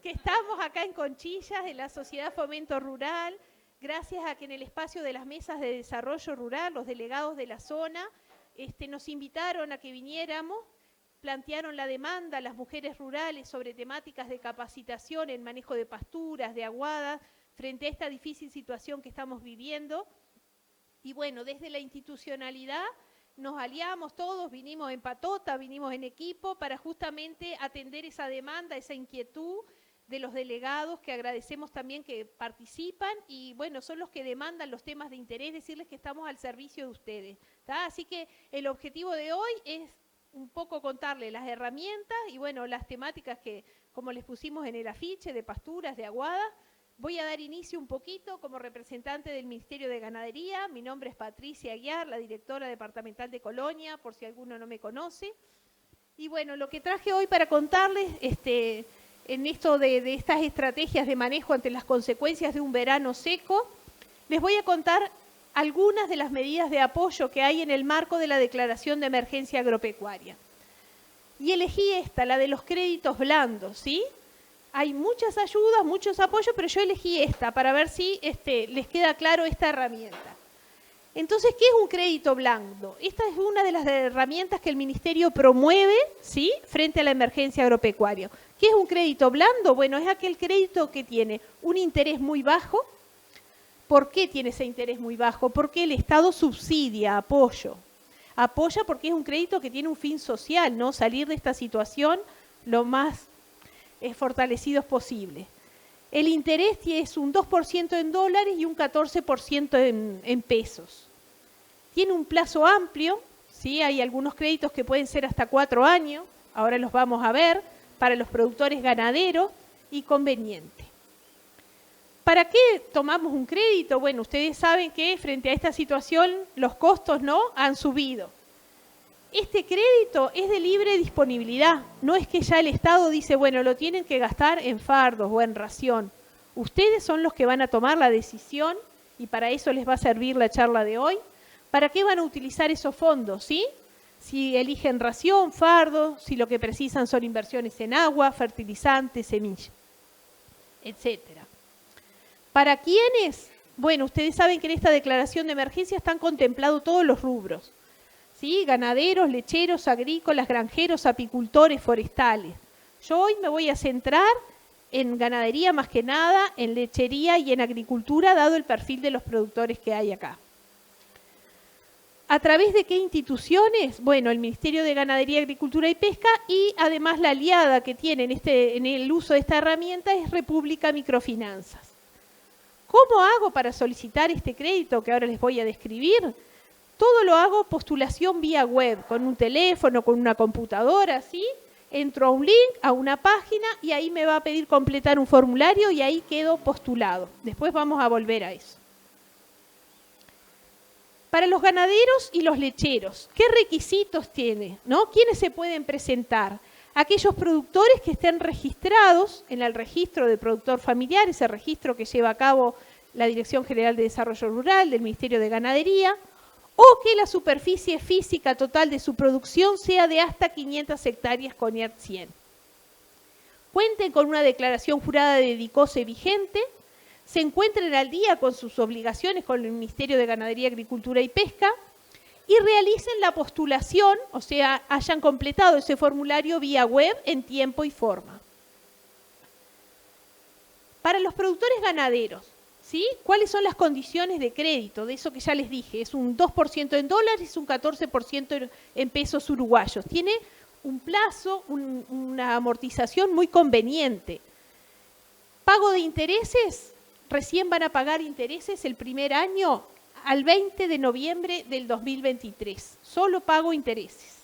que estamos acá en Conchillas, en la Sociedad Fomento Rural, gracias a que en el espacio de las mesas de desarrollo rural, los delegados de la zona, nos invitaron a que viniéramos, plantearon la demanda a las mujeres rurales sobre temáticas de capacitación en manejo de pasturas, de aguadas, frente a esta difícil situación que estamos viviendo. Y bueno, desde la institucionalidad nos aliamos todos, vinimos en patota, vinimos en equipo para justamente atender esa demanda, esa inquietud de los delegados, que agradecemos también que participan y bueno, son los que demandan los temas de interés, decirles que estamos al servicio de ustedes, ¿tá? Así que el objetivo de hoy es un poco contarles las herramientas y bueno, las temáticas que, como les pusimos en el afiche, de pasturas, de aguadas. Voy a dar inicio un poquito como representante del Ministerio de Ganadería. Mi nombre es Patricia Aguiar, la directora departamental de Colonia, por si alguno no me conoce. Y bueno, lo que traje hoy para contarles, en esto de estas estrategias de manejo ante las consecuencias de un verano seco, les voy a contar algunas de las medidas de apoyo que hay en el marco de la Declaración de Emergencia Agropecuaria. Y elegí esta, la de los créditos blandos, ¿sí? Hay muchas ayudas, muchos apoyos, pero yo elegí esta para ver si les queda claro esta herramienta. Entonces, ¿qué es un crédito blando? Esta es una de las herramientas que el Ministerio promueve, ¿sí?, frente a la emergencia agropecuaria. ¿Qué es un crédito blando? Bueno, es aquel crédito que tiene un interés muy bajo. ¿Por qué tiene ese interés muy bajo? Porque el Estado subsidia, apoya porque es un crédito que tiene un fin social, ¿no? Salir de esta situación lo más fortalecidos posible. El interés es un 2% en dólares y un 14% en pesos. Tiene un plazo amplio, ¿sí? Hay algunos créditos que pueden ser hasta 4 años, ahora los vamos a ver, para los productores ganaderos y conveniente. ¿Para qué tomamos un crédito? Bueno, ustedes saben que frente a esta situación los costos, ¿no?, han subido. Este crédito es de libre disponibilidad, no es que ya el Estado dice, bueno, lo tienen que gastar en fardos o en ración. Ustedes son los que van a tomar la decisión y para eso les va a servir la charla de hoy. ¿Para qué van a utilizar esos fondos? ¿Sí? Si eligen ración, fardo, si lo que precisan son inversiones en agua, fertilizantes, semillas, etcétera. ¿Para quiénes? Bueno, ustedes saben que en esta declaración de emergencia están contemplados todos los rubros. ¿Sí? Ganaderos, lecheros, agrícolas, granjeros, apicultores, forestales. Yo hoy me voy a centrar en ganadería más que nada, en lechería y en agricultura, dado el perfil de los productores que hay acá. ¿A través de qué instituciones? Bueno, el Ministerio de Ganadería, Agricultura y Pesca y además la aliada que tiene en el uso de esta herramienta es República Microfinanzas. ¿Cómo hago para solicitar este crédito que ahora les voy a describir? Todo lo hago postulación vía web, con un teléfono, con una computadora, ¿sí? Entro a un link, a una página y ahí me va a pedir completar un formulario y ahí quedo postulado. Después vamos a volver a eso. Para los ganaderos y los lecheros, ¿qué requisitos tiene, ¿no? ¿Quiénes se pueden presentar? Aquellos productores que estén registrados en el registro de productor familiar, ese registro que lleva a cabo la Dirección General de Desarrollo Rural del Ministerio de Ganadería, o que la superficie física total de su producción sea de hasta 500 hectáreas con IAT 100. Cuenten con una declaración jurada de DICOSE vigente, se encuentren al día con sus obligaciones con el Ministerio de Ganadería, Agricultura y Pesca y realicen la postulación, o sea, hayan completado ese formulario vía web en tiempo y forma. Para los productores ganaderos, ¿sí? ¿Cuáles son las condiciones de crédito? De eso que ya les dije, es un 2% en dólares, un 14% en pesos uruguayos. Tiene un plazo, una amortización muy conveniente. Pago de intereses, recién van a pagar intereses el primer año al 20 de noviembre del 2023. Solo pago intereses.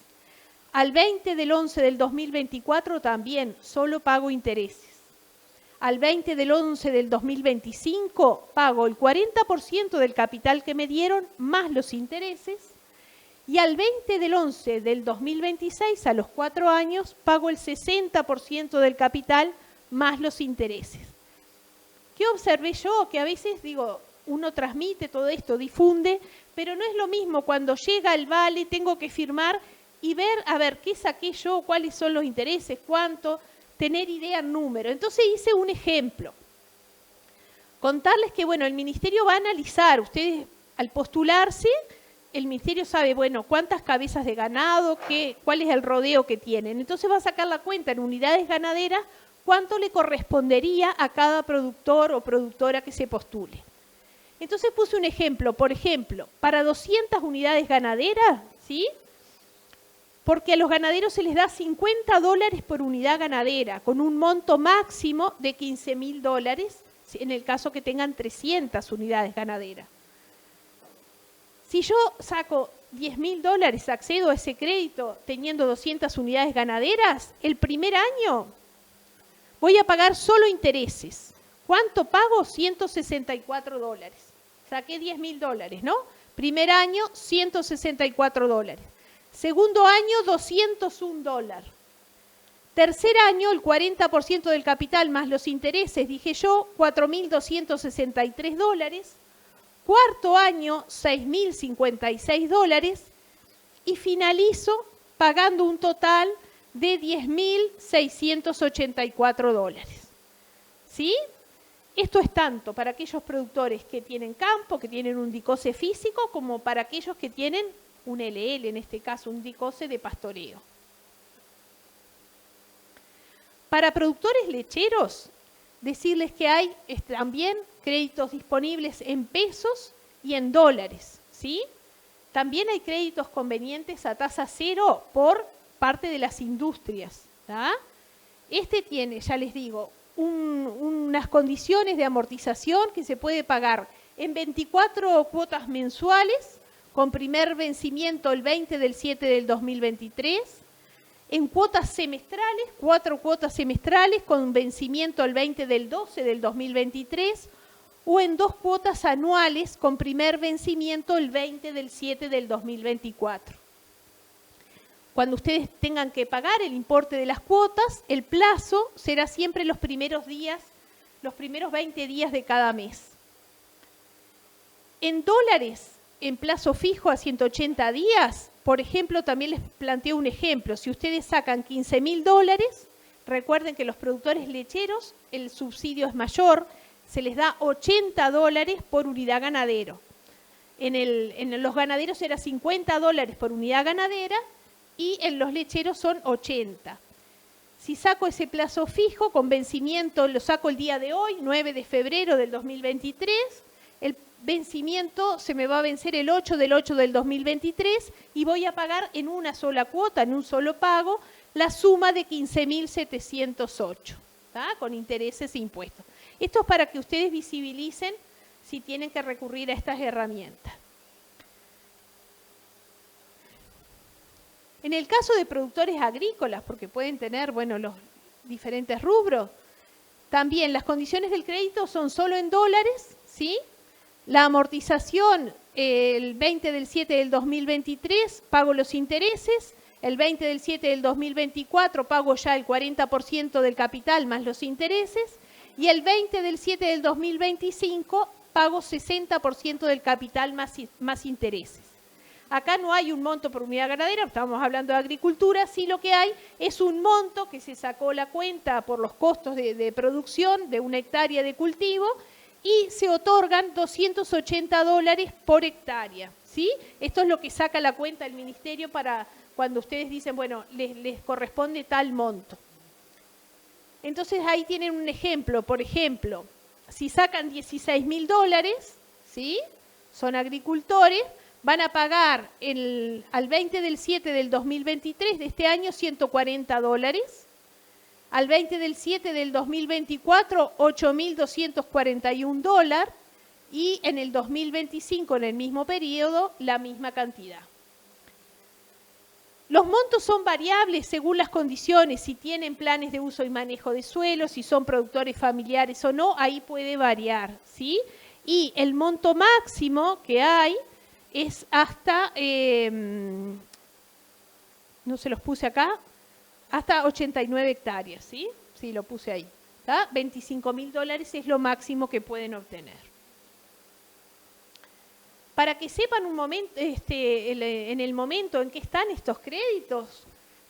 Al 20 del 11 del 2024 también, solo pago intereses. Al 20 del 11 del 2025 pago el 40% del capital que me dieron más los intereses y al 20 del 11 del 2026, a los 4 años, pago el 60% del capital más los intereses. ¿Qué observé yo? Que a veces, digo, uno transmite todo esto, difunde, pero no es lo mismo cuando llega el vale, tengo que firmar y ver, a ver, ¿qué saqué yo? ¿Cuáles son los intereses? ¿Cuánto? tener idea en número. Entonces hice un ejemplo. Contarles que, bueno, el ministerio va a analizar, ustedes al postularse, el ministerio sabe, bueno, cuántas cabezas de ganado, cuál es el rodeo que tienen. Entonces va a sacar la cuenta en unidades ganaderas, cuánto le correspondería a cada productor o productora que se postule. Entonces puse un ejemplo, por ejemplo, para 200 unidades ganaderas, ¿sí? Porque a los ganaderos se les da $50 por unidad ganadera, con un monto máximo de $15.000, en el caso que tengan 300 unidades ganaderas. Si yo saco $10.000, accedo a ese crédito teniendo 200 unidades ganaderas, el primer año voy a pagar solo intereses. ¿Cuánto pago? $164. Saqué $10.000, ¿no? Primer año, $164. Segundo año, $201. Tercer año, el 40% del capital más los intereses, dije yo, $4.263. Cuarto año, $6.056. Y finalizo pagando un total de $10.684. ¿Sí? Esto es tanto para aquellos productores que tienen campo, que tienen un DICOSE físico, como para aquellos que tienen un LL, en este caso un DICOSE de pastoreo. Para productores lecheros, decirles que hay también créditos disponibles en pesos y en dólares, ¿sí? También hay créditos convenientes a tasa cero por parte de las industrias, ¿tá? Este tiene, ya les digo, unas condiciones de amortización que se puede pagar en 24 cuotas mensuales, con primer vencimiento el 20/7/2023, en cuotas semestrales, 4 cuotas semestrales con vencimiento el 20/12/2023, o en 2 cuotas anuales con primer vencimiento el 20/7/2024. Cuando ustedes tengan que pagar el importe de las cuotas, el plazo será siempre los primeros 20 días de cada mes. En dólares, en plazo fijo a 180 días, por ejemplo, también les planteo un ejemplo. Si ustedes sacan $15.000, recuerden que los productores lecheros, el subsidio es mayor, se les da $80 por unidad ganadero. En los ganaderos era $50 por unidad ganadera y en los lecheros son 80. Si saco ese plazo fijo con vencimiento, lo saco el día de hoy, 9 de febrero del 2023, el vencimiento se me va a vencer el 8/8/2023 y voy a pagar en una sola cuota, en un solo pago, la suma de 15.708, ¿tá? Con intereses e impuestos. Esto es para que ustedes visibilicen si tienen que recurrir a estas herramientas. En el caso de productores agrícolas, porque pueden tener, bueno, los diferentes rubros, también las condiciones del crédito son solo en dólares, ¿sí? La amortización, el 20/7/2023 pago los intereses, el 20/7/2024 pago ya el 40% del capital más los intereses, y el 20/7/2025 pago 60% del capital más intereses. Acá no hay un monto por unidad ganadera, estamos hablando de agricultura, sí lo que hay es un monto que se sacó la cuenta por los costos de producción de una hectárea de cultivo y se otorgan $280 por hectárea, ¿sí? Esto es lo que saca la cuenta del ministerio para cuando ustedes dicen, bueno, les corresponde tal monto. Entonces ahí tienen un ejemplo, por ejemplo, si sacan $16.000, ¿sí? Son agricultores, van a pagar al 20/7/2023 de este año $140, al 20/7/2024 $8.241 y en el 2025, en el mismo periodo, la misma cantidad. Los montos son variables según las condiciones, si tienen planes de uso y manejo de suelo, si son productores familiares o no, ahí puede variar, ¿sí? Y el monto máximo que hay es hasta, no se los puse acá, hasta 89 hectáreas, ¿sí? Sí, lo puse ahí. ¿Tá? $25.000 es lo máximo que pueden obtener. Para que sepan un momento, en el momento en que están estos créditos,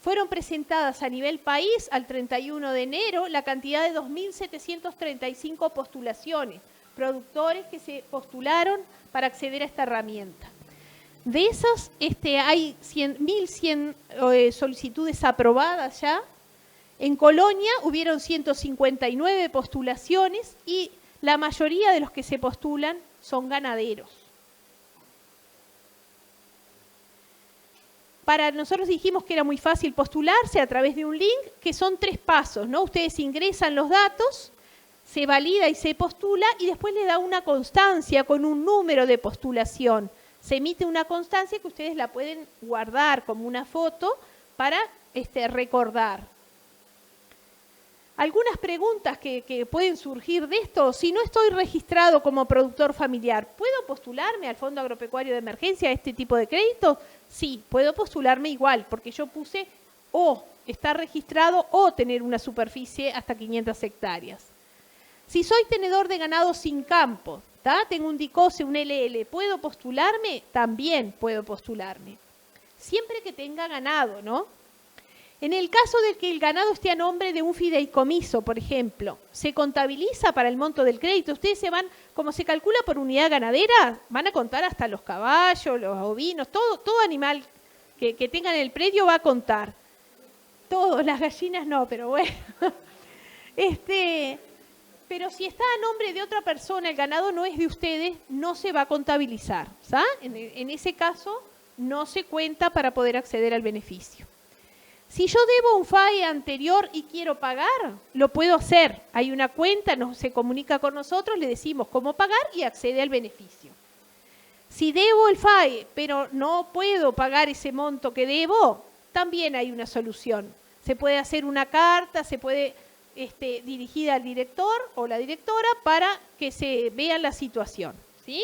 Fueron presentadas a nivel país al 31 de enero la cantidad de 2.735 postulaciones, productores que se postularon para acceder a esta herramienta. De esas hay 1.100 solicitudes aprobadas ya. En Colonia hubieron 159 postulaciones y la mayoría de los que se postulan son ganaderos. Para nosotros dijimos que era muy fácil postularse a través de un link, que son 3 pasos, ¿no? Ustedes ingresan los datos, se valida y se postula y después le da una constancia con un número de postulación. Se emite una constancia que ustedes la pueden guardar como una foto para recordar. Algunas preguntas que pueden surgir de esto: si no estoy registrado como productor familiar, ¿puedo postularme al Fondo Agropecuario de Emergencia a este tipo de crédito? Sí, puedo postularme igual, porque yo puse o estar registrado o tener una superficie hasta 500 hectáreas. Si soy tenedor de ganado sin campo, tengo un DICOSE, un LL, ¿puedo postularme? También puedo postularme. Siempre que tenga ganado, ¿no? En el caso de que el ganado esté a nombre de un fideicomiso, por ejemplo, ¿se contabiliza para el monto del crédito? Ustedes se van, como se calcula por unidad ganadera, van a contar hasta los caballos, los ovinos, todo animal que tengan en el predio va a contar. Todos, las gallinas no, pero bueno. Pero si está a nombre de otra persona, el ganado no es de ustedes, no se va a contabilizar, ¿sabes? En ese caso, no se cuenta para poder acceder al beneficio. Si yo debo un FAE anterior y quiero pagar, lo puedo hacer. Hay una cuenta, se comunica con nosotros, le decimos cómo pagar y accede al beneficio. Si debo el FAE, pero no puedo pagar ese monto que debo, también hay una solución. Se puede hacer una carta, se puede dirigida al director o la directora para que se vea la situación, ¿sí?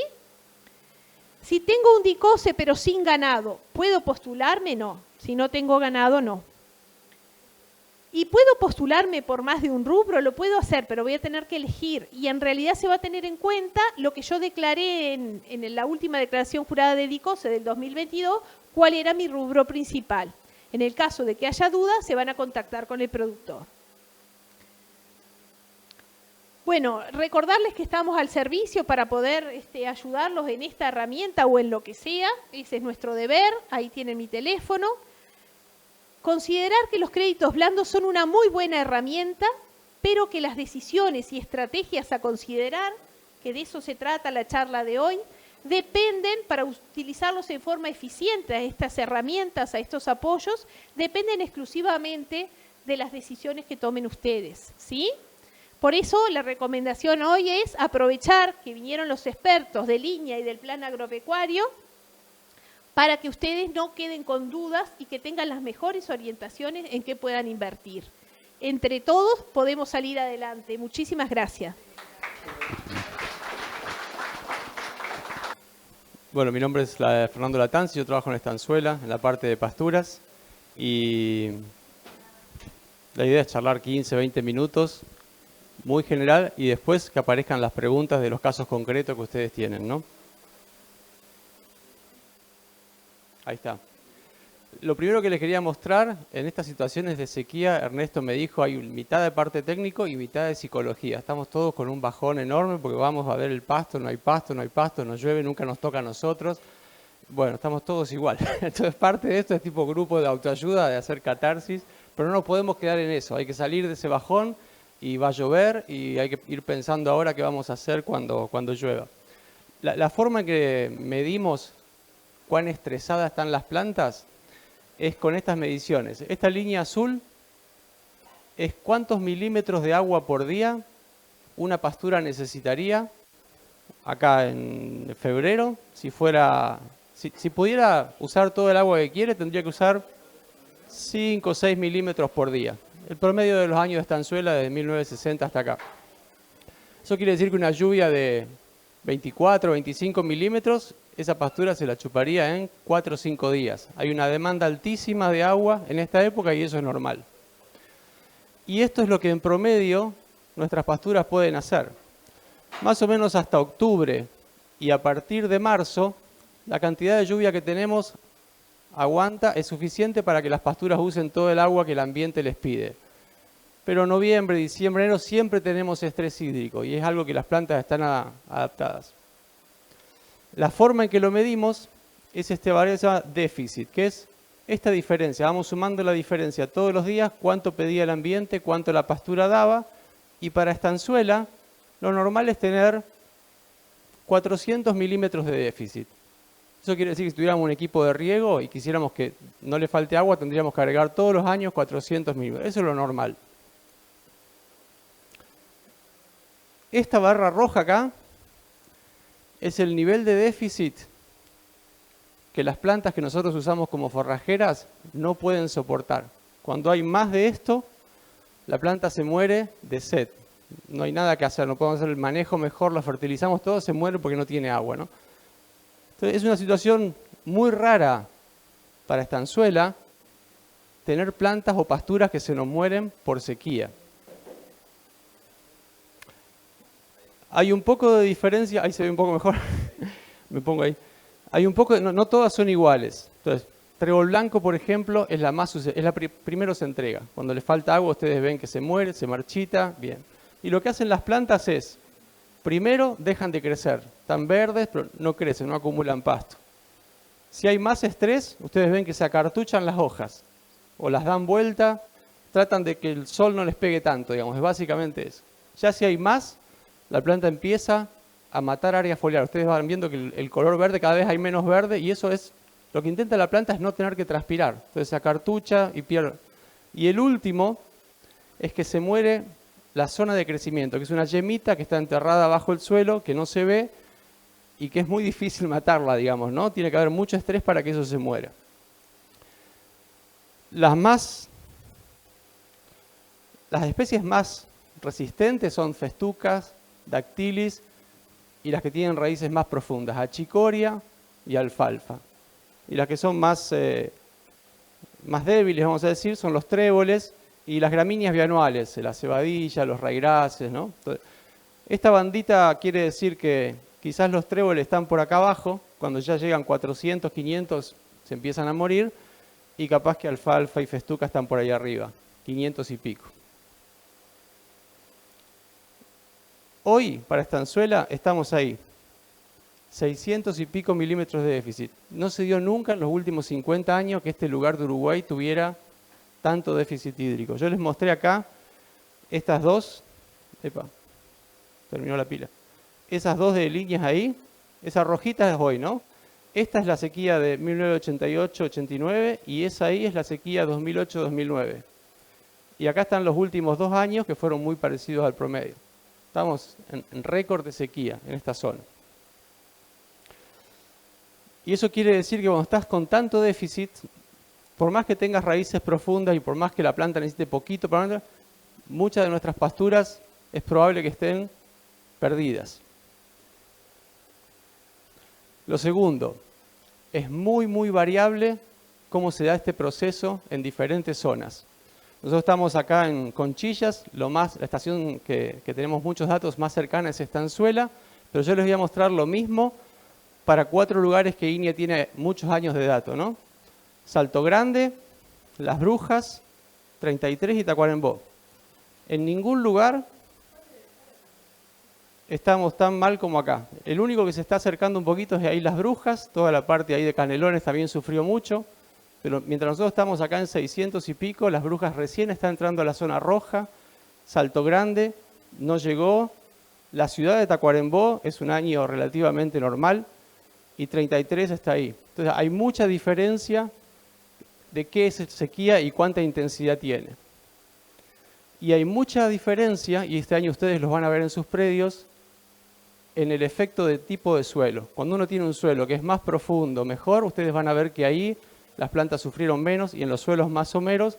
Si tengo un DICOSE pero sin ganado, ¿puedo postularme? No. Si no tengo ganado, no. ¿Y puedo postularme por más de un rubro? Lo puedo hacer, pero voy a tener que elegir. Y en realidad se va a tener en cuenta lo que yo declaré en la última declaración jurada de DICOSE del 2022, cuál era mi rubro principal. En el caso de que haya dudas, se van a contactar con el productor. Bueno, recordarles que estamos al servicio para poder ayudarlos en esta herramienta o en lo que sea. Ese es nuestro deber. Ahí tienen mi teléfono. Considerar que los créditos blandos son una muy buena herramienta, pero que las decisiones y estrategias a considerar, que de eso se trata la charla de hoy, dependen, para utilizarlos en forma eficiente a estas herramientas, a estos apoyos, dependen exclusivamente de las decisiones que tomen ustedes, ¿sí? Por eso la recomendación hoy es aprovechar que vinieron los expertos de línea y del plan agropecuario para que ustedes no queden con dudas y que tengan las mejores orientaciones en qué puedan invertir. Entre todos podemos salir adelante. Muchísimas gracias. Bueno, mi nombre es Fernando Latanzi, yo trabajo en Estanzuela, en la parte de pasturas, y la idea es charlar 15, 20 minutos, muy general, y después que aparezcan las preguntas de los casos concretos que ustedes tienen, ¿no? Ahí está. Lo primero que les quería mostrar, en estas situaciones de sequía, Ernesto me dijo, hay mitad de parte técnico y mitad de psicología. Estamos todos con un bajón enorme porque vamos a ver el pasto, no hay pasto, nos llueve, nunca nos toca a nosotros. Bueno, estamos todos igual. Entonces parte de esto es tipo grupo de autoayuda, de hacer catarsis, pero no nos podemos quedar en eso. Hay que salir de ese bajón y va a llover y hay que ir pensando ahora qué vamos a hacer cuando llueva. La forma en que medimos cuán estresadas están las plantas es con estas mediciones. Esta línea azul es cuántos milímetros de agua por día una pastura necesitaría acá en febrero. Si pudiera usar todo el agua que quiere, tendría que usar 5 o 6 milímetros por día. El promedio de los años de Estanzuela desde 1960 hasta acá. Eso quiere decir que una lluvia de 24 o 25 milímetros, esa pastura se la chuparía en 4 o 5 días. Hay una demanda altísima de agua en esta época y eso es normal. Y esto es lo que en promedio nuestras pasturas pueden hacer. Más o menos hasta octubre y a partir de marzo, la cantidad de lluvia que tenemos aguanta, es suficiente para que las pasturas usen todo el agua que el ambiente les pide. Pero noviembre, diciembre, enero siempre tenemos estrés hídrico y es algo que las plantas están adaptadas. La forma en que lo medimos es este variable que se llama déficit, que es esta diferencia. Vamos sumando la diferencia todos los días, cuánto pedía el ambiente, cuánto la pastura daba, y para estanzuela lo normal es tener 400 milímetros de déficit. Eso quiere decir que si tuviéramos un equipo de riego y quisiéramos que no le falte agua, tendríamos que agregar todos los años 400 milímetros. Eso es lo normal. Esta barra roja acá es el nivel de déficit que las plantas que nosotros usamos como forrajeras no pueden soportar. Cuando hay más de esto, la planta se muere de sed. No hay nada que hacer, no podemos hacer el manejo mejor, lo fertilizamos todo, se muere porque no tiene agua, ¿no? Entonces es una situación muy rara para estanzuela tener plantas o pasturas que se nos mueren por sequía. Hay un poco de diferencia, ahí se ve un poco mejor, me pongo ahí. Hay un poco, no todas son iguales. Entonces, trébol blanco, por ejemplo, es la primero se entrega. Cuando le falta agua, ustedes ven que se muere, se marchita, bien. Y lo que hacen las plantas es, primero dejan de crecer, están verdes, pero no crecen, no acumulan pasto. Si hay más estrés, ustedes ven que se acartuchan las hojas, o las dan vuelta, tratan de que el sol no les pegue tanto, digamos, es básicamente eso. Ya si hay más, la planta empieza a matar área foliar. Ustedes van viendo que el color verde, cada vez hay menos verde, y eso es, lo que intenta la planta es no tener que transpirar. Entonces se acartucha y pierde. Y el último es que se muere la zona de crecimiento, que es una yemita que está enterrada bajo el suelo, que no se ve, y que es muy difícil matarla, digamos, ¿no? Tiene que haber mucho estrés para que eso se muera. Las especies más resistentes son festucas, dactilis, y las que tienen raíces más profundas, achicoria y alfalfa. Y las que son más débiles, vamos a decir, son los tréboles y las gramíneas bianuales, la cebadilla, los raigraces, ¿no? Entonces, esta bandita quiere decir que quizás los tréboles están por acá abajo, cuando ya llegan 400, 500 se empiezan a morir, y capaz que alfalfa y festuca están por ahí arriba, 500 y pico. Hoy, para estanzuela, estamos ahí, 600 y pico milímetros de déficit. No se dio nunca en los últimos 50 años que este lugar de Uruguay tuviera tanto déficit hídrico. Yo les mostré acá estas dos, terminó la pila, esas dos de líneas ahí, esa rojita es hoy, ¿no? Esta es la sequía de 1988-89 y esa ahí es la sequía 2008-2009. Y acá están los últimos 2 años que fueron muy parecidos al promedio. Estamos en récord de sequía en esta zona. Y eso quiere decir que cuando estás con tanto déficit, por más que tengas raíces profundas y por más que la planta necesite poquito, muchas de nuestras pasturas es probable que estén perdidas. Lo segundo, es muy variable cómo se da este proceso en diferentes zonas. Nosotros estamos acá en Conchillas, la estación que tenemos muchos datos más cercana es Estanzuela, pero yo les voy a mostrar lo mismo para 4 lugares que INEA tiene muchos años de datos, ¿no? Salto Grande, Las Brujas, 33 y Tacuarembó. En ningún lugar estamos tan mal como acá. El único que se está acercando un poquito es ahí Las Brujas, toda la parte ahí de Canelones también sufrió mucho. Pero mientras nosotros estamos acá en 600 y pico, Las Brujas recién está entrando a la zona roja, Salto Grande no llegó, la ciudad de Tacuarembó es un año relativamente normal y 33 está ahí. Entonces hay mucha diferencia de qué es sequía y cuánta intensidad tiene. Y hay mucha diferencia, y este año ustedes los van a ver en sus predios, en el efecto de tipo de suelo. Cuando uno tiene un suelo que es más profundo, mejor, ustedes van a ver que ahí las plantas sufrieron menos y en los suelos más someros,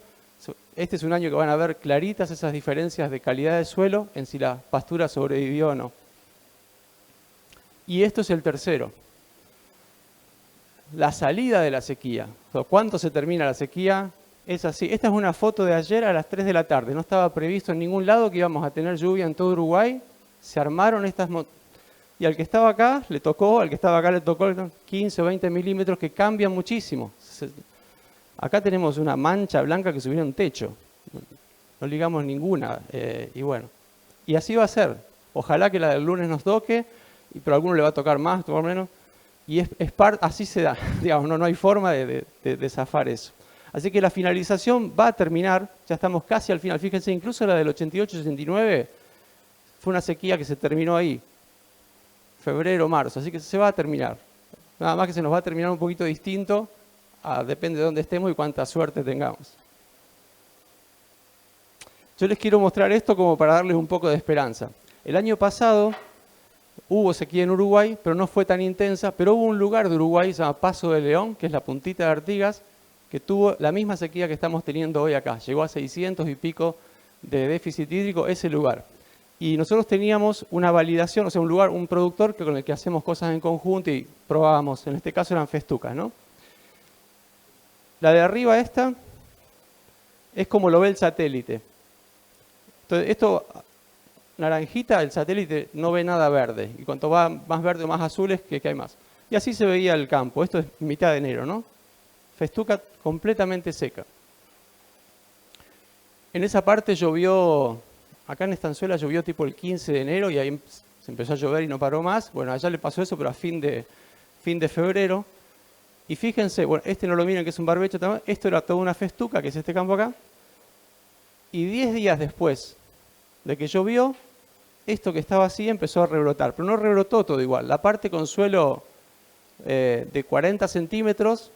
este es un año que van a ver claritas esas diferencias de calidad de suelo en si la pastura sobrevivió o no. Y esto es el tercero. La salida de la sequía. ¿Cuánto se termina la sequía? Es así. Esta es una foto de ayer a las 3 de la tarde. No estaba previsto en ningún lado que íbamos a tener lluvia en todo Uruguay. Se armaron estas... Y al que estaba acá le tocó, 15 o 20 milímetros que cambian muchísimo. Acá tenemos una mancha blanca que subió a un techo. No ligamos ninguna. Y bueno, y así va a ser. Ojalá que la del lunes nos toque, pero a alguno le va a tocar más, o menos. Y así se da, digamos, no hay forma de zafar eso. Así que la finalización va a terminar, ya estamos casi al final. Fíjense, incluso la del 88-89 fue una sequía que se terminó ahí, febrero, marzo, así que se va a terminar. Nada más que se nos va a terminar un poquito distinto, depende de dónde estemos y cuánta suerte tengamos. Yo les quiero mostrar esto como para darles un poco de esperanza. El año pasado hubo sequía en Uruguay, pero no fue tan intensa, pero hubo un lugar de Uruguay, se llama Paso de León, que es la puntita de Artigas, que tuvo la misma sequía que estamos teniendo hoy acá. Llegó a 600 y pico de déficit hídrico ese lugar. Y nosotros teníamos una validación, o sea, un productor con el que hacemos cosas en conjunto y probábamos, en este caso eran festucas, ¿no? La de arriba esta es como lo ve el satélite. Entonces, esto, naranjita, el satélite no ve nada verde. Y cuanto va más verde o más azul es que hay más. Y así se veía el campo. Esto es mitad de enero, ¿no? Festuca completamente seca. En esa parte llovió, acá en Estanzuela llovió tipo el 15 de enero y ahí se empezó a llover y no paró más. Bueno, allá le pasó eso, pero a fin de febrero. Y fíjense, bueno, este no lo miren que es un barbecho también. Esto era toda una festuca, que es este campo acá. Y 10 días después de que llovió, esto que estaba así empezó a rebrotar. Pero no rebrotó todo igual. La parte con suelo de 40 centímetros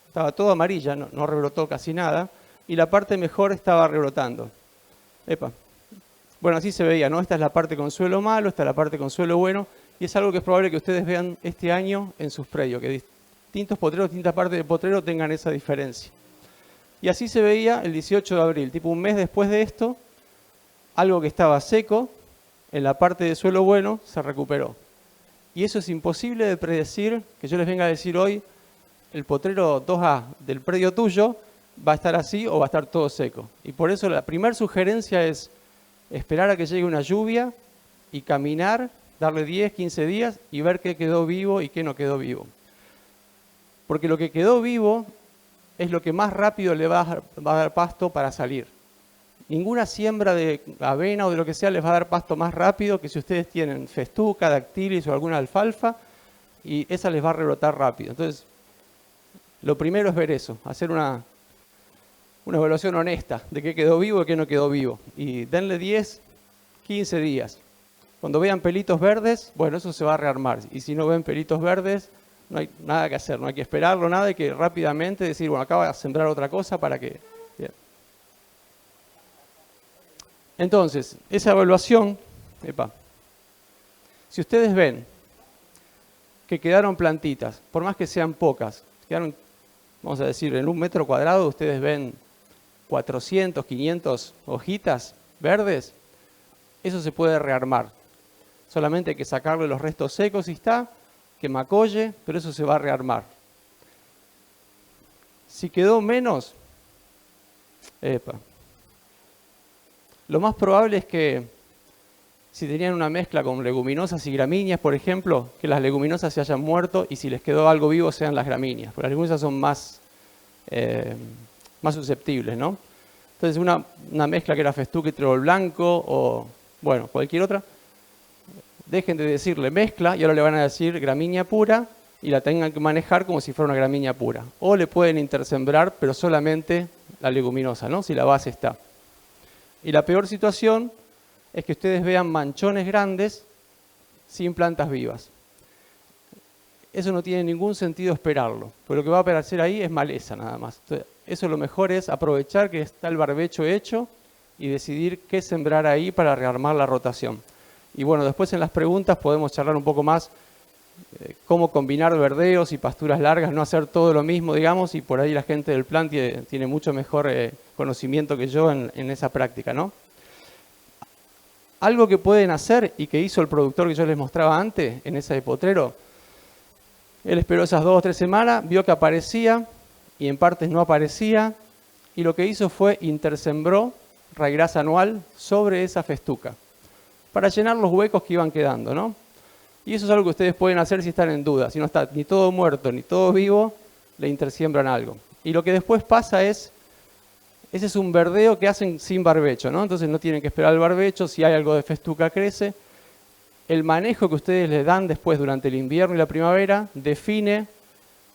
estaba todo amarilla, no rebrotó casi nada. Y la parte mejor estaba rebrotando. Epa. Bueno, así se veía, ¿no? Esta es la parte con suelo malo, esta es la parte con suelo bueno. Y es algo que es probable que ustedes vean este año en sus predios, que distintos potreros, distintas partes del potrero tengan esa diferencia. Y así se veía el 18 de abril, tipo un mes después de esto, algo que estaba seco, en la parte de suelo bueno, se recuperó. Y eso es imposible de predecir, que yo les venga a decir hoy, el potrero 2A del predio tuyo va a estar así o va a estar todo seco. Y por eso la primera sugerencia es esperar a que llegue una lluvia y caminar, darle 10, 15 días y ver qué quedó vivo y qué no quedó vivo. Porque lo que quedó vivo es lo que más rápido le va a dar pasto para salir. Ninguna siembra de avena o de lo que sea les va a dar pasto más rápido que si ustedes tienen festuca, dactilis o alguna alfalfa, y esa les va a rebrotar rápido. Entonces, lo primero es ver eso, hacer una evaluación honesta de qué quedó vivo y qué no quedó vivo. Y denle 10, 15 días. Cuando vean pelitos verdes, bueno, eso se va a rearmar. Y si no ven pelitos verdes, no hay nada que hacer, no hay que esperarlo, nada, hay que rápidamente decir, bueno, acá va a sembrar otra cosa para que... Bien. Entonces, esa evaluación, si ustedes ven que quedaron plantitas, por más que sean pocas, quedaron, vamos a decir, en 1 metro cuadrado, ustedes ven 400, 500 hojitas verdes, eso se puede rearmar. Solamente hay que sacarle los restos secos y está, que macolle, pero eso se va a rearmar. Si quedó menos, lo más probable es que si tenían una mezcla con leguminosas y gramíneas, por ejemplo, que las leguminosas se hayan muerto y si les quedó algo vivo sean las gramíneas, porque las leguminosas son más susceptibles, ¿no? Entonces una mezcla que era festuca y trébol blanco o, bueno, cualquier otra, dejen de decirle mezcla y ahora le van a decir gramínea pura y la tengan que manejar como si fuera una gramínea pura. O le pueden intersembrar, pero solamente la leguminosa, ¿no? Si la base está. Y la peor situación es que ustedes vean manchones grandes sin plantas vivas. Eso no tiene ningún sentido esperarlo, porque lo que va a aparecer ahí es maleza nada más. Entonces, eso lo mejor es aprovechar que está el barbecho hecho y decidir qué sembrar ahí para rearmar la rotación. Y bueno, después en las preguntas podemos charlar un poco más cómo combinar verdeos y pasturas largas, no hacer todo lo mismo, digamos, y por ahí la gente del plan tiene mucho mejor conocimiento que yo en esa práctica, ¿no? Algo que pueden hacer y que hizo el productor que yo les mostraba antes en ese potrero, él esperó esas 2 o 3 semanas, vio que aparecía y en partes no aparecía, y lo que hizo fue intersembró raigrasa anual sobre esa festuca, para llenar los huecos que iban quedando, ¿no? Y eso es algo que ustedes pueden hacer si están en duda. Si no está ni todo muerto ni todo vivo, le intersiembran algo. Y lo que después pasa es, ese es un verdeo que hacen sin barbecho, ¿no? Entonces no tienen que esperar el barbecho, si hay algo de festuca crece. El manejo que ustedes le dan después durante el invierno y la primavera define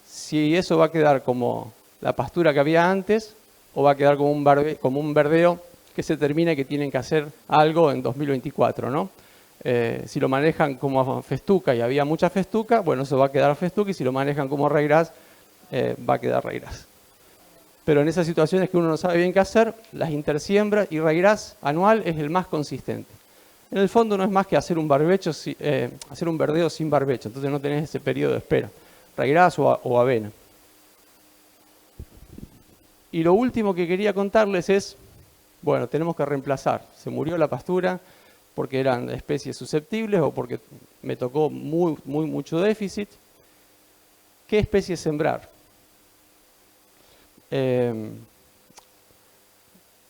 si eso va a quedar como la pastura que había antes o va a quedar como un verdeo que se termina y que tienen que hacer algo en 2024, ¿no? Si lo manejan como festuca y había mucha festuca, bueno, eso va a quedar festuca, y si lo manejan como raigras, va a quedar raigras. Pero en esas situaciones que uno no sabe bien qué hacer, las intersiembra y raigras anual es el más consistente. En el fondo no es más que hacer un barbecho, hacer un verdeo sin barbecho, entonces no tenés ese periodo de espera. Raigras o avena. Y lo último que quería contarles es, bueno, tenemos que reemplazar. Se murió la pastura porque eran especies susceptibles o porque me tocó mucho déficit. ¿Qué especie sembrar?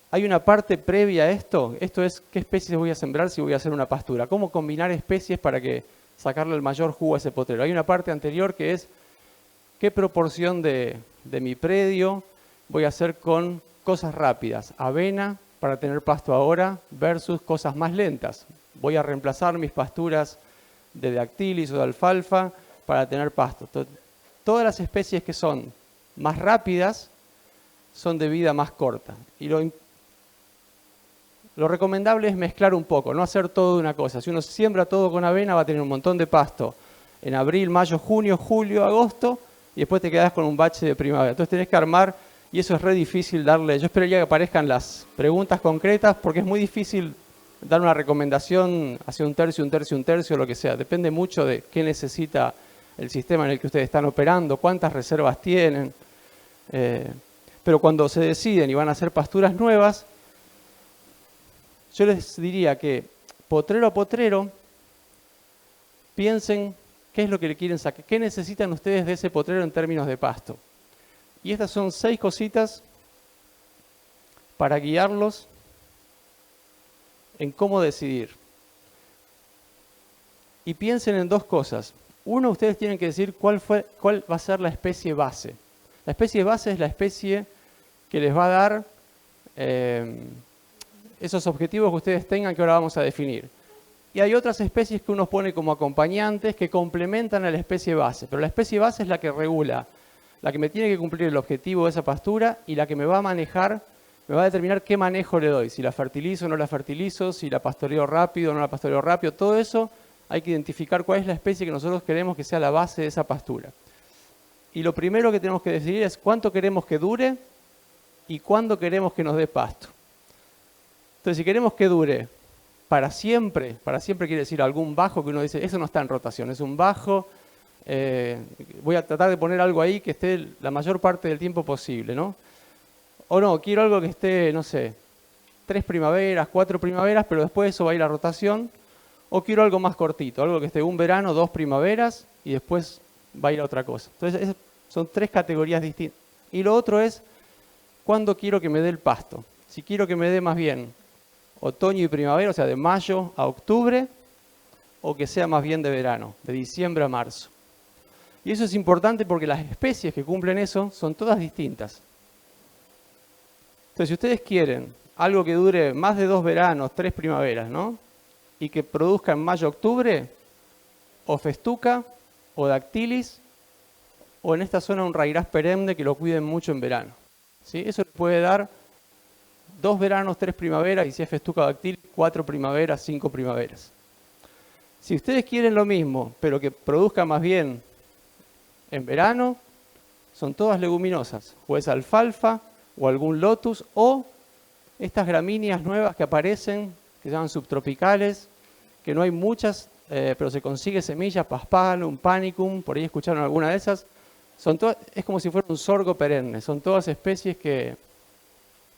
Hay una parte previa a esto. Esto es qué especies voy a sembrar si voy a hacer una pastura. Cómo combinar especies para sacarle el mayor jugo a ese potrero. Hay una parte anterior que es qué proporción de mi predio voy a hacer con cosas rápidas. Avena para tener pasto ahora versus cosas más lentas. Voy a reemplazar mis pasturas de dactilis o de alfalfa para tener pasto. Todas las especies que son más rápidas son de vida más corta. Y lo recomendable es mezclar un poco, no hacer todo de una cosa. Si uno siembra todo con avena va a tener un montón de pasto en abril, mayo, junio, julio, agosto, y después te quedas con un bache de primavera. Entonces tenés que armar, y eso es re difícil darle. Yo esperaría que aparezcan las preguntas concretas, porque es muy difícil dar una recomendación hacia un tercio, lo que sea. Depende mucho de qué necesita el sistema en el que ustedes están operando, cuántas reservas tienen. Pero cuando se deciden y van a hacer pasturas nuevas, yo les diría que potrero a potrero piensen qué es lo que le quieren sacar, qué necesitan ustedes de ese potrero en términos de pasto. Y estas son 6 cositas para guiarlos en cómo decidir. Y piensen en 2 cosas. Uno, ustedes tienen que decir cuál va a ser la especie base. La especie base es la especie que les va a dar esos objetivos que ustedes tengan, que ahora vamos a definir. Y hay otras especies que uno pone como acompañantes que complementan a la especie base. Pero la especie base es la que regula, la que me tiene que cumplir el objetivo de esa pastura y la que me va a manejar, me va a determinar qué manejo le doy. Si la fertilizo o no la fertilizo, si la pastoreo rápido o no la pastoreo rápido. Todo eso hay que identificar cuál es la especie que nosotros queremos que sea la base de esa pastura. Y lo primero que tenemos que decidir es cuánto queremos que dure y cuándo queremos que nos dé pasto. Entonces, si queremos que dure para siempre quiere decir algún bajo que uno dice, eso no está en rotación, es un bajo, voy a tratar de poner algo ahí que esté la mayor parte del tiempo posible, ¿no? O no, quiero algo que esté, no sé, 3 primaveras, 4 primaveras, pero después eso va a ir a rotación. O quiero algo más cortito, algo que esté un verano, 2 primaveras y después va a ir a otra cosa. Entonces, son 3 categorías distintas. Y lo otro es, ¿cuándo quiero que me dé el pasto? Si quiero que me dé más bien otoño y primavera, o sea, de mayo a octubre, o que sea más bien de verano, de diciembre a marzo. Y eso es importante porque las especies que cumplen eso son todas distintas. Entonces, si ustedes quieren algo que dure más de 2 veranos, 3 primaveras, ¿no? Y que produzca en mayo-octubre, o festuca, o dactilis, o en esta zona un raigras perenne que lo cuiden mucho en verano. ¿Sí? Eso le puede dar 2 veranos, 3 primaveras, y si es festuca o dactilis, 4 primaveras, 5 primaveras. Si ustedes quieren lo mismo, pero que produzca más bien en verano, son todas leguminosas, o es alfalfa, o algún lotus, o estas gramíneas nuevas que aparecen, que se llaman subtropicales, que no hay muchas, pero se consigue semillas, paspalum, panicum, por ahí escucharon alguna de esas. Es como si fuera un sorgo perenne, son todas especies que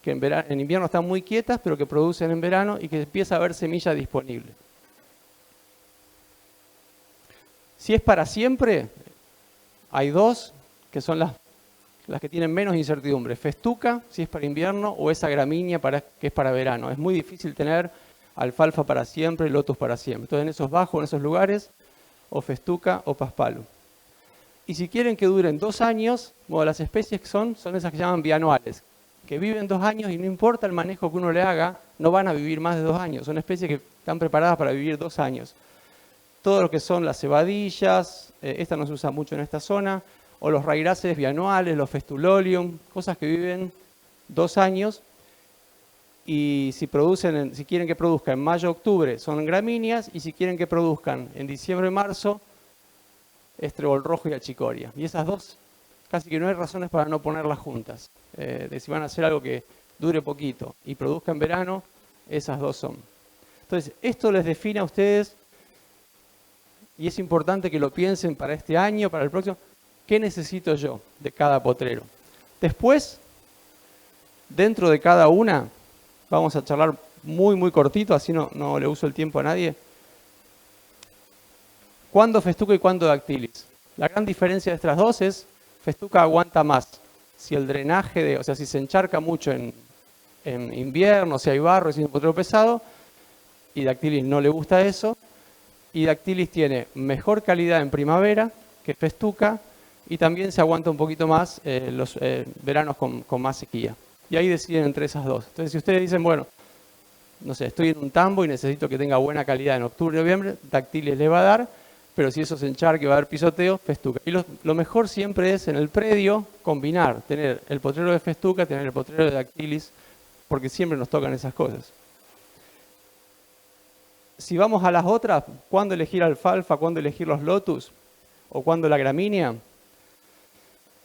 en invierno están muy quietas, pero que producen en verano y que empieza a haber semilla disponible. Si es para siempre, hay 2 que son las que tienen menos incertidumbre. Festuca, si es para invierno, o esa gramínea que es para verano. Es muy difícil tener alfalfa para siempre, lotus para siempre. Entonces, en esos bajos, en esos lugares, o festuca o paspalum. Y si quieren que duren 2 años, bueno, las especies son esas que se llaman bianuales, que viven 2 años y no importa el manejo que uno le haga, no van a vivir más de 2 años. Son especies que están preparadas para vivir 2 años. Todo lo que son las cebadillas, esta no se usa mucho en esta zona, o los raíces bianuales, los festulolium, cosas que viven 2 años. Y si quieren que produzcan en mayo, octubre, son gramíneas, y si quieren que produzcan en diciembre, marzo, es trébol rojo y achicoria. Y esas dos, casi que no hay razones para no ponerlas juntas. De si van a hacer algo que dure poquito y produzca en verano, esas dos son. Entonces, esto les define a ustedes, y es importante que lo piensen para este año, para el próximo, ¿qué necesito yo de cada potrero? Después, dentro de cada una, vamos a charlar muy cortito, así no le uso el tiempo a nadie. ¿Cuándo festuca y cuándo dactilis? La gran diferencia de estas dos es, festuca aguanta más. Si el drenaje, o sea, si se encharca mucho en invierno, si hay barro, si es un potrero pesado, y dactilis no le gusta eso, y dactilis tiene mejor calidad en primavera que festuca, y también se aguanta un poquito más los veranos con más sequía. Y ahí deciden entre esas dos. Entonces, si ustedes dicen, bueno, no sé, estoy en un tambo y necesito que tenga buena calidad en octubre y noviembre, dactilis le va a dar, pero si eso se encharca y va a haber pisoteo, festuca. Y lo mejor siempre es en el predio combinar, tener el potrero de festuca, tener el potrero de dactilis, porque siempre nos tocan esas cosas. Si vamos a las otras, ¿cuándo elegir alfalfa, cuándo elegir los lotus o cuándo la gramínea?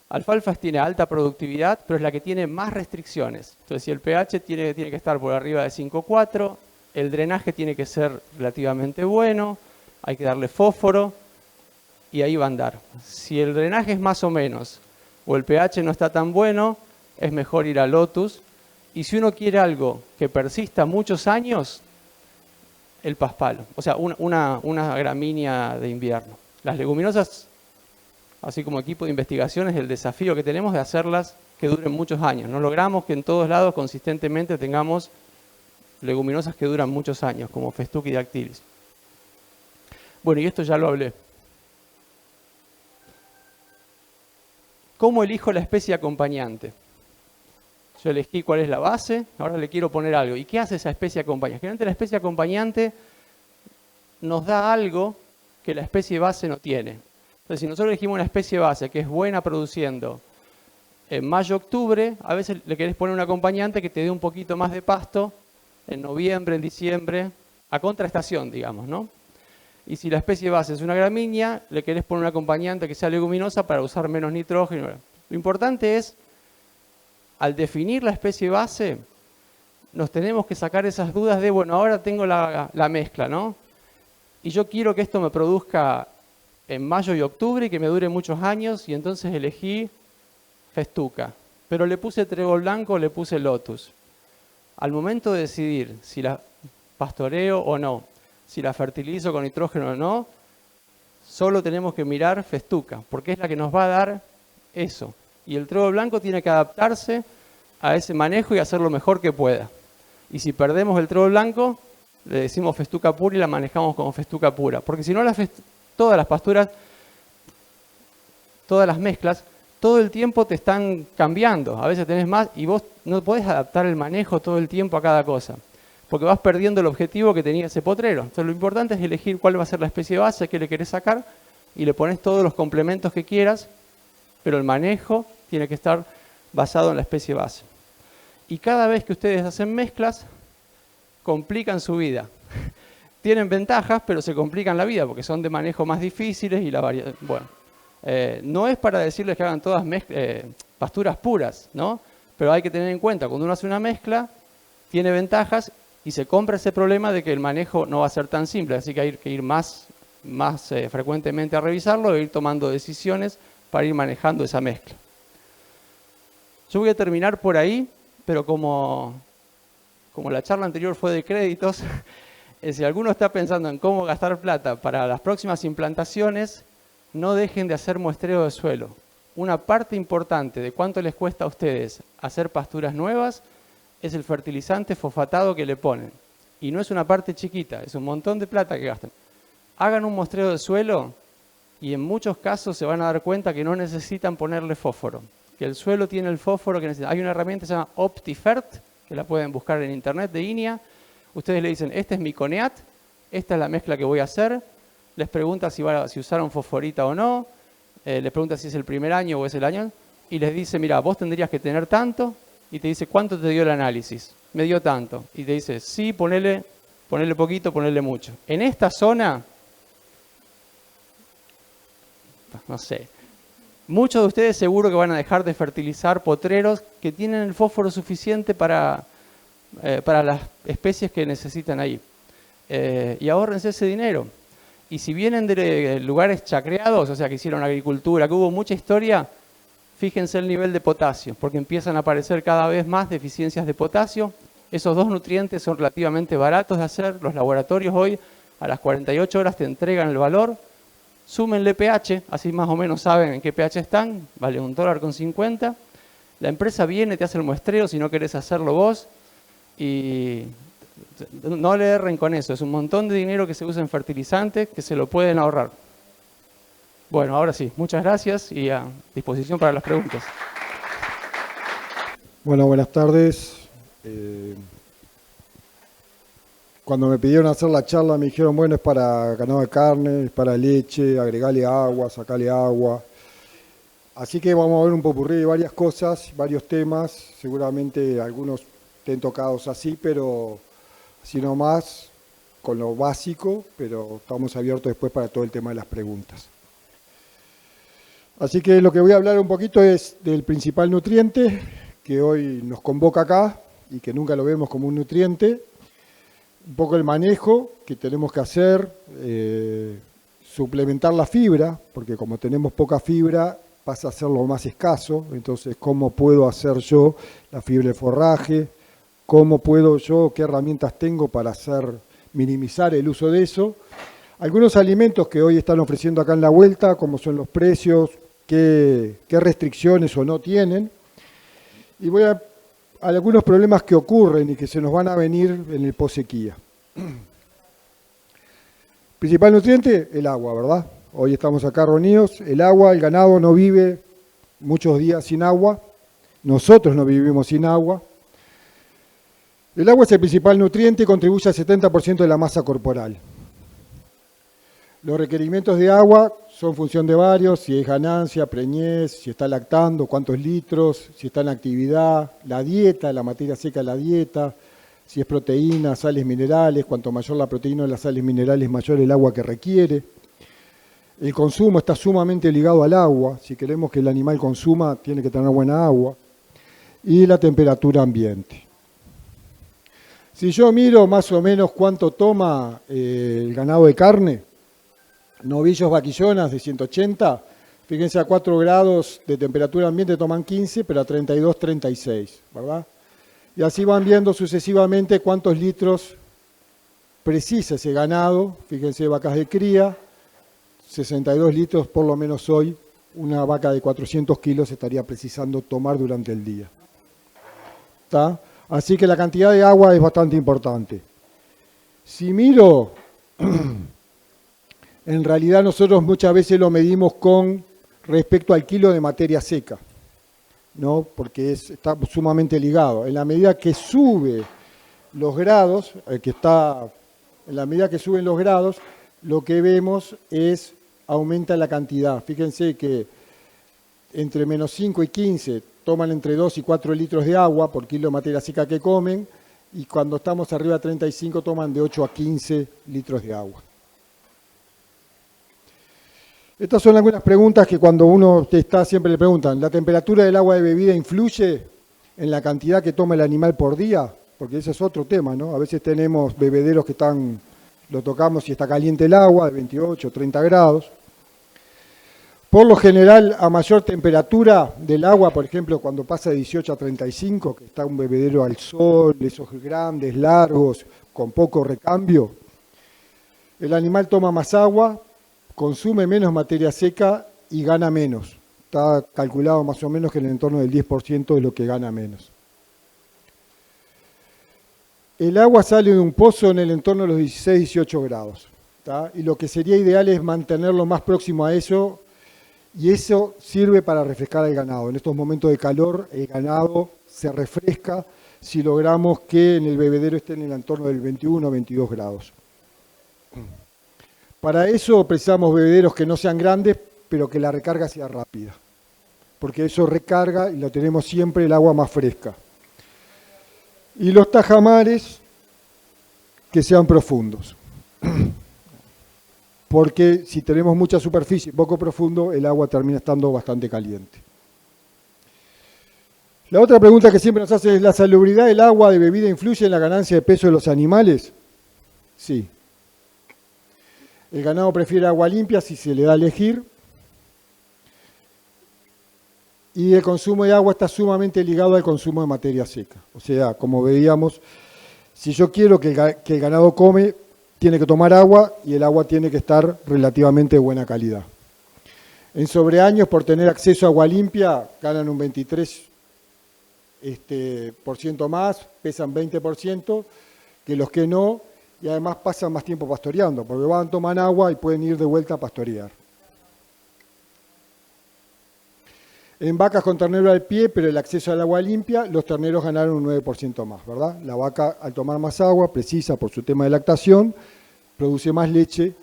Alfalfa tiene alta productividad, pero es la que tiene más restricciones. Entonces, si el pH tiene que estar por arriba de 5,4, el drenaje tiene que ser relativamente bueno, hay que darle fósforo y ahí va a andar. Si el drenaje es más o menos o el pH no está tan bueno, es mejor ir a lotus. Y si uno quiere algo que persista muchos años, el paspalo, o sea, una gramínea de invierno. Las leguminosas, así como equipo de investigación, es el desafío que tenemos de hacerlas que duren muchos años. No logramos que en todos lados consistentemente tengamos leguminosas que duran muchos años, como festuca y dactilis. Bueno, y esto ya lo hablé. ¿Cómo elijo la especie acompañante? Yo elegí cuál es la base, ahora le quiero poner algo. ¿Y qué hace esa especie acompañante? Generalmente la especie acompañante nos da algo que la especie base no tiene. Entonces, si nosotros elegimos una especie base que es buena produciendo en mayo-octubre, a veces le querés poner un acompañante que te dé un poquito más de pasto en noviembre, en diciembre, a contraestación, digamos, ¿no? Y si la especie base es una gramínea, le querés poner un acompañante que sea leguminosa para usar menos nitrógeno. Lo importante es, al definir la especie base, nos tenemos que sacar esas dudas de, bueno, ahora tengo la mezcla, ¿no? Y yo quiero que esto me produzca en mayo y octubre y que me dure muchos años, y entonces elegí festuca. Pero le puse trébol blanco o le puse lotus. Al momento de decidir si la pastoreo o no, si la fertilizo con nitrógeno o no, solo tenemos que mirar festuca, porque es la que nos va a dar eso. Y el trébol blanco tiene que adaptarse a ese manejo y hacer lo mejor que pueda. Y si perdemos el trébol blanco, le decimos festuca pura y la manejamos como festuca pura. Porque si no, todas las pasturas, todas las mezclas, todo el tiempo te están cambiando. A veces tenés más y vos no podés adaptar el manejo todo el tiempo a cada cosa, porque vas perdiendo el objetivo que tenía ese potrero. Entonces lo importante es elegir cuál va a ser la especie base que le querés sacar y le pones todos los complementos que quieras, pero el manejo tiene que estar basado en la especie base. Y cada vez que ustedes hacen mezclas, complican su vida. Tienen ventajas, pero se complican la vida porque son de manejo más difíciles y la variedad. Bueno, no es para decirles que hagan todas pasturas puras, ¿no? Pero hay que tener en cuenta, cuando uno hace una mezcla, tiene ventajas y se compra ese problema de que el manejo no va a ser tan simple, así que hay que ir más frecuentemente a revisarlo e ir tomando decisiones para ir manejando esa mezcla. Yo voy a terminar por ahí, pero como la charla anterior fue de créditos, si alguno está pensando en cómo gastar plata para las próximas implantaciones, no dejen de hacer muestreo de suelo. Una parte importante de cuánto les cuesta a ustedes hacer pasturas nuevas es el fertilizante fosfatado que le ponen. Y no es una parte chiquita, es un montón de plata que gastan. Hagan un muestreo de suelo y en muchos casos se van a dar cuenta que no necesitan ponerle fósforo, que el suelo tiene el fósforo que necesita. Hay una herramienta que se llama OptiFert, que la pueden buscar en internet, de INEA. Ustedes le dicen, este es mi CONEAT, esta es la mezcla que voy a hacer. Les pregunta si usaron fosforita o no, les pregunta si es el primer año o es el año, y les dice, mira, vos tendrías que tener tanto, y te dice, ¿cuánto te dio el análisis? Me dio tanto. Y te dice, sí, ponele poquito, ponele mucho. En esta zona, no sé, muchos de ustedes seguro que van a dejar de fertilizar potreros que tienen el fósforo suficiente para las especies que necesitan ahí. Y ahórrense ese dinero. Y si vienen de lugares chacreados, o sea, que hicieron agricultura, que hubo mucha historia, fíjense el nivel de potasio, porque empiezan a aparecer cada vez más deficiencias de potasio. Esos dos nutrientes son relativamente baratos de hacer. Los laboratorios hoy, a las 48 horas te entregan el valor. Súmenle pH, así más o menos saben en qué pH están, vale $1,50. La empresa viene, te hace el muestreo si no querés hacerlo vos, y no le erren con eso. Es un montón de dinero que se usa en fertilizantes que se lo pueden ahorrar. Bueno, ahora sí, muchas gracias y a disposición para las preguntas. Bueno, buenas tardes. Cuando me pidieron hacer la charla me dijeron, bueno, es para ganado de carne, es para leche, agregarle agua, sacarle agua. Así que vamos a ver un popurrí de varias cosas, varios temas. Seguramente algunos estén tocados así, pero así nomás, con lo básico, pero estamos abiertos después para todo el tema de las preguntas. Así que lo que voy a hablar un poquito es del principal nutriente que hoy nos convoca acá y que nunca lo vemos como un nutriente. Un poco el manejo que tenemos que hacer, suplementar la fibra, porque como tenemos poca fibra pasa a ser lo más escaso. Entonces, ¿cómo puedo hacer yo la fibra de forraje? ¿Cómo puedo yo, qué herramientas tengo para minimizar el uso de eso? Algunos alimentos que hoy están ofreciendo acá en la vuelta, como son los precios, qué restricciones o no tienen. Y voy a algunos problemas que ocurren y que se nos van a venir en el post-sequía. Principal nutriente, el agua, ¿verdad? Hoy estamos acá reunidos. El agua, el ganado no vive muchos días sin agua. Nosotros no vivimos sin agua. El agua es el principal nutriente y contribuye al 70% de la masa corporal. Los requerimientos de agua son función de varios, si es ganancia, preñez, si está lactando, cuántos litros, si está en actividad, la dieta, la materia seca de la dieta, si es proteína, sales minerales, cuanto mayor la proteína o las sales minerales, mayor el agua que requiere. El consumo está sumamente ligado al agua, si queremos que el animal consuma tiene que tener buena agua, y la temperatura ambiente. Si yo miro más o menos cuánto toma el ganado de carne, novillos vaquillonas de 180, fíjense a 4 grados de temperatura ambiente toman 15, pero a 32, 36, ¿verdad? Y así van viendo sucesivamente cuántos litros precisa ese ganado. Fíjense, vacas de cría, 62 litros por lo menos hoy, una vaca de 400 kilos estaría precisando tomar durante el día. ¿Está? Así que la cantidad de agua es bastante importante. Si miro... En realidad nosotros muchas veces lo medimos con respecto al kilo de materia seca, ¿no? Porque está sumamente ligado. En la medida que sube los grados, en la medida que suben los grados, lo que vemos es aumenta la cantidad. Fíjense que entre menos 5 y 15 toman entre 2 y 4 litros de agua por kilo de materia seca que comen, y cuando estamos arriba de 35 toman de 8 a 15 litros de agua. Estas son algunas preguntas que cuando uno está siempre le preguntan. ¿La temperatura del agua de bebida influye en la cantidad que toma el animal por día? Porque ese es otro tema, ¿no? A veces tenemos bebederos que lo tocamos y está caliente el agua, de 28, 30 grados. Por lo general, a mayor temperatura del agua, por ejemplo, cuando pasa de 18 a 35, que está un bebedero al sol, esos grandes, largos, con poco recambio, el animal toma más agua, consume menos materia seca y gana menos. Está calculado más o menos que en el entorno del 10% es lo que gana menos. El agua sale de un pozo en el entorno de los 16-18 grados. ¿tá? Y lo que sería ideal es mantenerlo más próximo a eso, y eso sirve para refrescar al ganado. En estos momentos de calor, el ganado se refresca si logramos que en el bebedero esté en el entorno del 21 o 22 grados. Para eso precisamos bebederos que no sean grandes, pero que la recarga sea rápida, porque eso recarga y lo tenemos siempre el agua más fresca. Y los tajamares que sean profundos, porque si tenemos mucha superficie y poco profundo, el agua termina estando bastante caliente. La otra pregunta que siempre nos hace es, ¿la salubridad del agua de bebida influye en la ganancia de peso de los animales? Sí. El ganado prefiere agua limpia si se le da a elegir. Y el consumo de agua está sumamente ligado al consumo de materia seca. O sea, como veíamos, si yo quiero que el ganado come, tiene que tomar agua y el agua tiene que estar relativamente de buena calidad. En sobreaños, por tener acceso a agua limpia, ganan un 23% más, pesan 20%, que los que no, y además pasan más tiempo pastoreando, porque van, toman agua y pueden ir de vuelta a pastorear. En vacas con ternero al pie, pero el acceso al agua limpia, los terneros ganaron un 9% más, ¿verdad? La vaca, al tomar más agua, precisa por su tema de lactación, produce más leche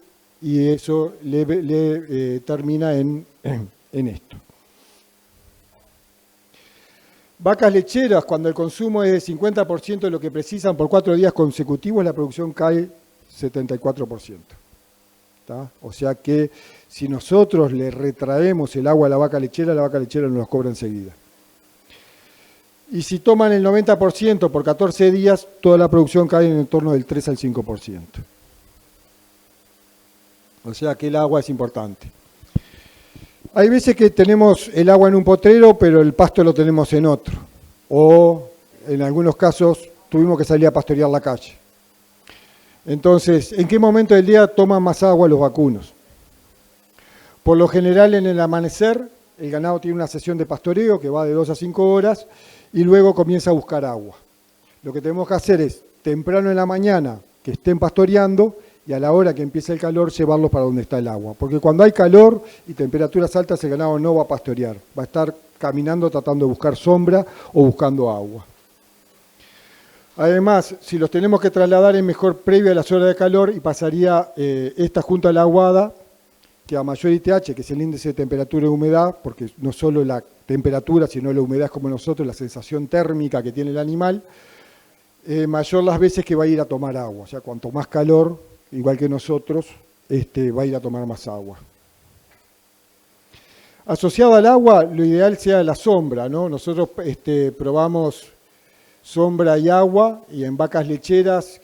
y eso le termina en esto. Vacas lecheras, cuando el consumo es de 50% de lo que precisan por 4 días consecutivos, la producción cae 74%. ¿Tá? O sea que si nosotros le retraemos el agua a la vaca lechera nos los cobra enseguida. Y si toman el 90% por 14 días, toda la producción cae en torno del 3 al 5%. O sea que el agua es importante. Hay veces que tenemos el agua en un potrero, pero el pasto lo tenemos en otro. O en algunos casos tuvimos que salir a pastorear la calle. Entonces, ¿en qué momento del día toman más agua los vacunos? Por lo general en el amanecer, el ganado tiene una sesión de pastoreo que va de 2 a 5 horas y luego comienza a buscar agua. Lo que tenemos que hacer es, temprano en la mañana, que estén pastoreando y a la hora que empieza el calor, llevarlos para donde está el agua. Porque cuando hay calor y temperaturas altas, el ganado no va a pastorear, va a estar caminando tratando de buscar sombra o buscando agua. Además, si los tenemos que trasladar es mejor previo a las horas de calor y pasaría esta junto a la aguada, que a mayor ITH, que es el índice de temperatura y humedad, porque no solo la temperatura, sino la humedad es como nosotros, la sensación térmica que tiene el animal, mayor las veces que va a ir a tomar agua. O sea, cuanto más calor, igual que nosotros, va a ir a tomar más agua. Asociado al agua, lo ideal sea la sombra, ¿no? Nosotros probamos sombra y agua, y en vacas lecheras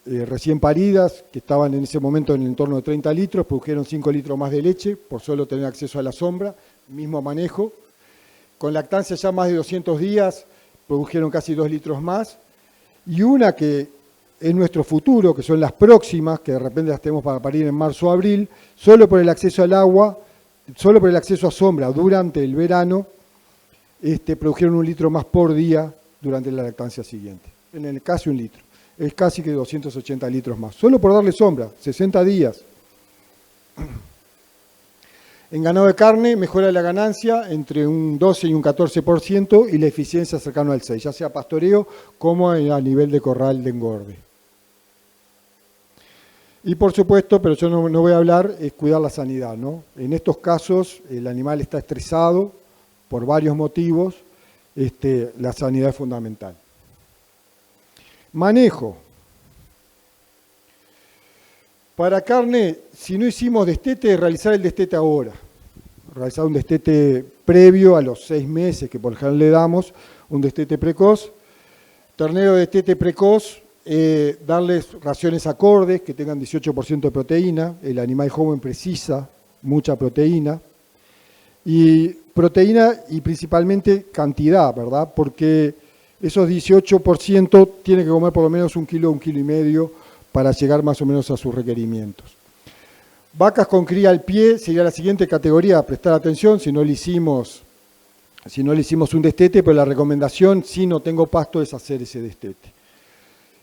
recién paridas, que estaban en ese momento en el entorno de 30 litros, produjeron 5 litros más de leche por solo tener acceso a la sombra, mismo manejo. Con lactancia ya más de 200 días, produjeron casi 2 litros más. Y una que es nuestro futuro, que son las próximas, que de repente las tenemos para parir en marzo o abril, solo por el acceso al agua, solo por el acceso a sombra durante el verano, produjeron 1 litro más por día durante la lactancia siguiente. En el casi 1 litro. Es casi que 280 litros más. Solo por darle sombra, 60 días. En ganado de carne mejora la ganancia entre un 12 y un 14% y la eficiencia cercana al 6%, ya sea pastoreo como a nivel de corral de engorde. Y por supuesto, pero yo no voy a hablar, es cuidar la sanidad, ¿no? En estos casos el animal está estresado por varios motivos, la sanidad es fundamental. Manejo. Para carne, si no hicimos destete, realizar el destete ahora. Realizar un destete previo a los 6 meses que por ejemplo le damos, un destete precoz. Ternero de destete precoz, darles raciones acordes que tengan 18% de proteína. El animal joven precisa mucha proteína. Y proteína y principalmente cantidad, ¿verdad? Porque esos 18% tiene que comer por lo menos 1 kilo, 1,5 kilos para llegar más o menos a sus requerimientos. Vacas con cría al pie sería la siguiente categoría, prestar atención si no le hicimos un destete, pero la recomendación, si no tengo pasto, es hacer ese destete.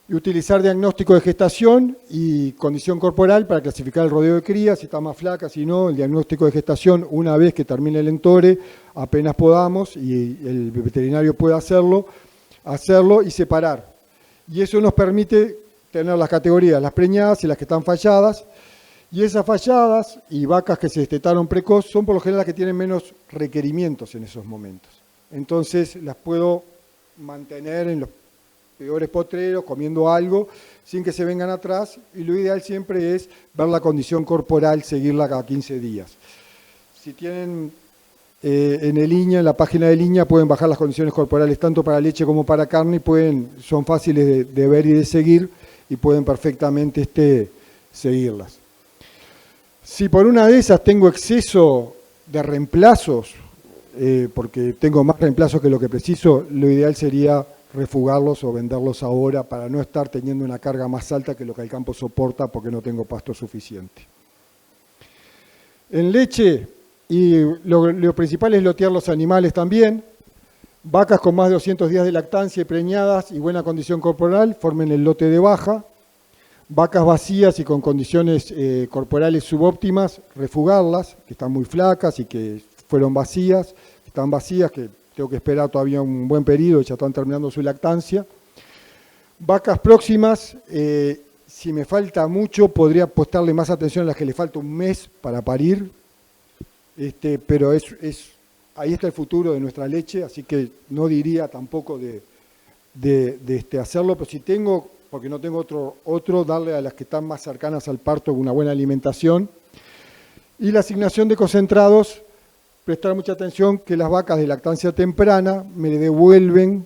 Y utilizar diagnóstico de gestación y condición corporal para clasificar el rodeo de cría, si está más flaca, si no, el diagnóstico de gestación una vez que termine el entore, apenas podamos, y el veterinario puede hacerlo y separar. Y eso nos permite tener las categorías, las preñadas y las que están falladas, y esas falladas y vacas que se destetaron precoz son por lo general las que tienen menos requerimientos en esos momentos. Entonces las puedo mantener en los peores potreros, comiendo algo, sin que se vengan atrás, y lo ideal siempre es ver la condición corporal, seguirla cada 15 días. Si tienen en la página de línea, pueden bajar las condiciones corporales tanto para leche como para carne, y son fáciles de ver y de seguir, y pueden perfectamente seguirlas. Si por una de esas tengo exceso de reemplazos, porque tengo más reemplazos que lo que preciso, lo ideal sería refugarlos o venderlos ahora para no estar teniendo una carga más alta que lo que el campo soporta porque no tengo pasto suficiente. En leche, y lo principal es lotear los animales también. Vacas con más de 200 días de lactancia y preñadas y buena condición corporal formen el lote de baja. Vacas vacías y con condiciones corporales subóptimas, refugarlas, que están muy flacas y que fueron vacías, están vacías, que tengo que esperar todavía un buen periodo, ya están terminando su lactancia. Vacas próximas, si me falta mucho, podría prestarle más atención a las que le falta un mes para parir, pero ahí está el futuro de nuestra leche, así que no diría tampoco de hacerlo, pero si tengo, porque no tengo otro, darle a las que están más cercanas al parto una buena alimentación. Y la asignación de concentrados, prestar mucha atención que las vacas de lactancia temprana me le devuelven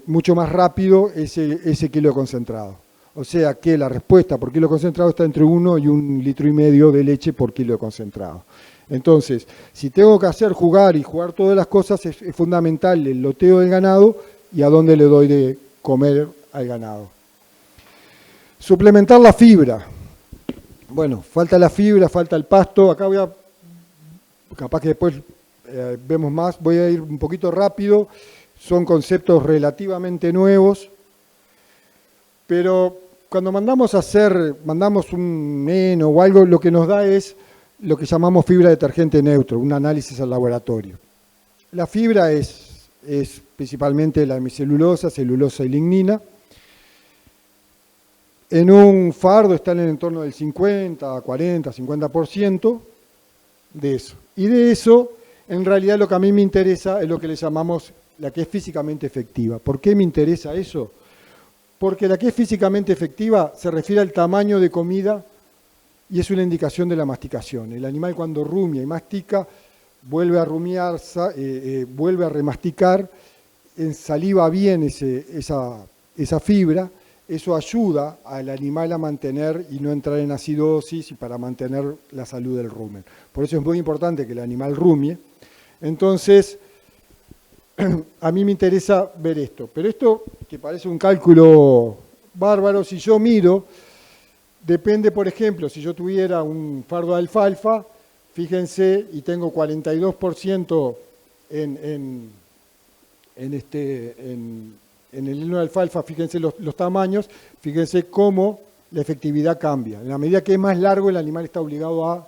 mucho más rápido ese kilo de concentrado. O sea que la respuesta por kilo de concentrado está entre 1 y 1,5 litros de leche por kilo de concentrado. Entonces, si tengo que jugar todas las cosas, es fundamental el loteo del ganado y a dónde le doy de comer al ganado. Suplementar la fibra. Bueno, falta la fibra, falta el pasto. Acá capaz que después vemos más, voy a ir un poquito rápido, son conceptos relativamente nuevos, pero cuando mandamos un NEN o algo, lo que nos da es lo que llamamos fibra detergente neutro, un análisis al laboratorio. La fibra es principalmente la hemicelulosa, celulosa y lignina. En un fardo están en el entorno del 50, 40, 50% de eso. Y de eso, en realidad lo que a mí me interesa es lo que le llamamos la que es físicamente efectiva. ¿Por qué me interesa eso? Porque la que es físicamente efectiva se refiere al tamaño de comida y es una indicación de la masticación. El animal cuando rumia y mastica, vuelve a rumiar, vuelve a remasticar, saliva bien esa fibra. Eso ayuda al animal a mantener y no entrar en acidosis y para mantener la salud del rumen. Por eso es muy importante que el animal rumie. Entonces, a mí me interesa ver esto. Pero esto, que parece un cálculo bárbaro, si yo miro, depende, por ejemplo, si yo tuviera un fardo de alfalfa, fíjense, y tengo 42% en el heno de alfalfa, fíjense los tamaños, fíjense cómo la efectividad cambia. En la medida que es más largo, el animal está obligado a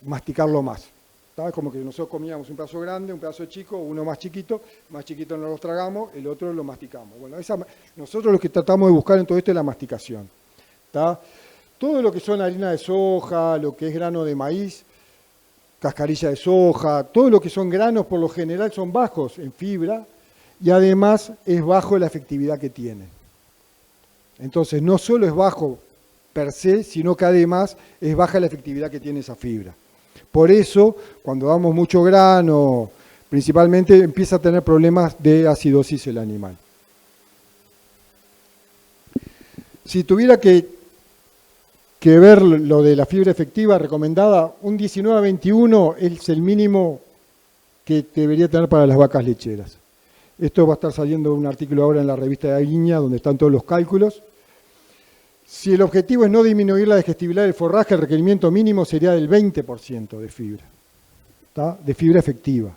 masticarlo más. ¿Está? Como que nosotros comíamos un pedazo grande, un pedazo chico, uno más chiquito no lo tragamos, el otro lo masticamos. Bueno, nosotros lo que tratamos de buscar en todo esto es la masticación. ¿Está? Todo lo que son harina de soja, lo que es grano de maíz, cascarilla de soja, todo lo que son granos por lo general son bajos en fibra, y además es bajo la efectividad que tiene. Entonces no solo es bajo per se, sino que además es baja la efectividad que tiene esa fibra. Por eso, cuando damos mucho grano, principalmente empieza a tener problemas de acidosis el animal. Si tuviera que ver lo de la fibra efectiva recomendada, un 19 a 21 es el mínimo que debería tener para las vacas lecheras. Esto va a estar saliendo un artículo ahora en la revista de Aguiña, donde están todos los cálculos. Si el objetivo es no disminuir la digestibilidad del forraje, el requerimiento mínimo sería del 20% de fibra, ¿tá? De fibra efectiva.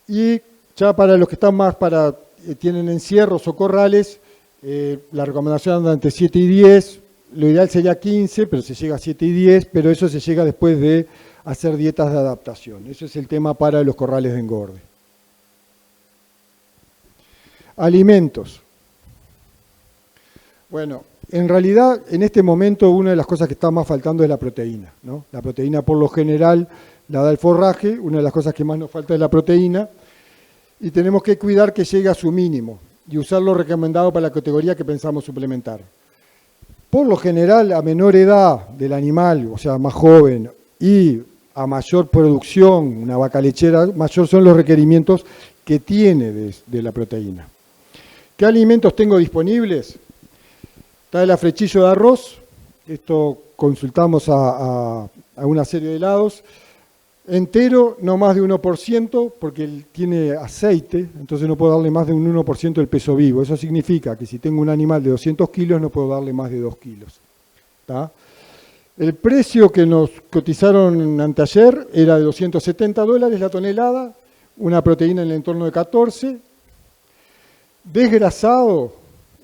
Y ya para los que están más para tienen encierros o corrales, la recomendación anda entre 7 y 10, lo ideal sería 15, pero se llega a 7 y 10, pero eso se llega después de hacer dietas de adaptación. Eso es el tema para los corrales de engorde. Alimentos. Bueno, en realidad en este momento una de las cosas que está más faltando es la proteína, ¿no? La proteína por lo general la da el forraje, una de las cosas que más nos falta es la proteína, y tenemos que cuidar que llegue a su mínimo y usar lo recomendado para la categoría que pensamos suplementar. Por lo general, a menor edad del animal, o sea, más joven, y a mayor producción, una vaca lechera, mayor son los requerimientos que tiene de la proteína. ¿Qué alimentos tengo disponibles? Está el afrechillo de arroz, esto consultamos a una serie de helados, entero, no más de 1%, porque él tiene aceite, entonces no puedo darle más de un 1% del peso vivo. Eso significa que si tengo un animal de 200 kilos, no puedo darle más de 2 kilos. ¿Tá? El precio que nos cotizaron anteayer era de $270 la tonelada, una proteína en el entorno de 14. Desgrasado,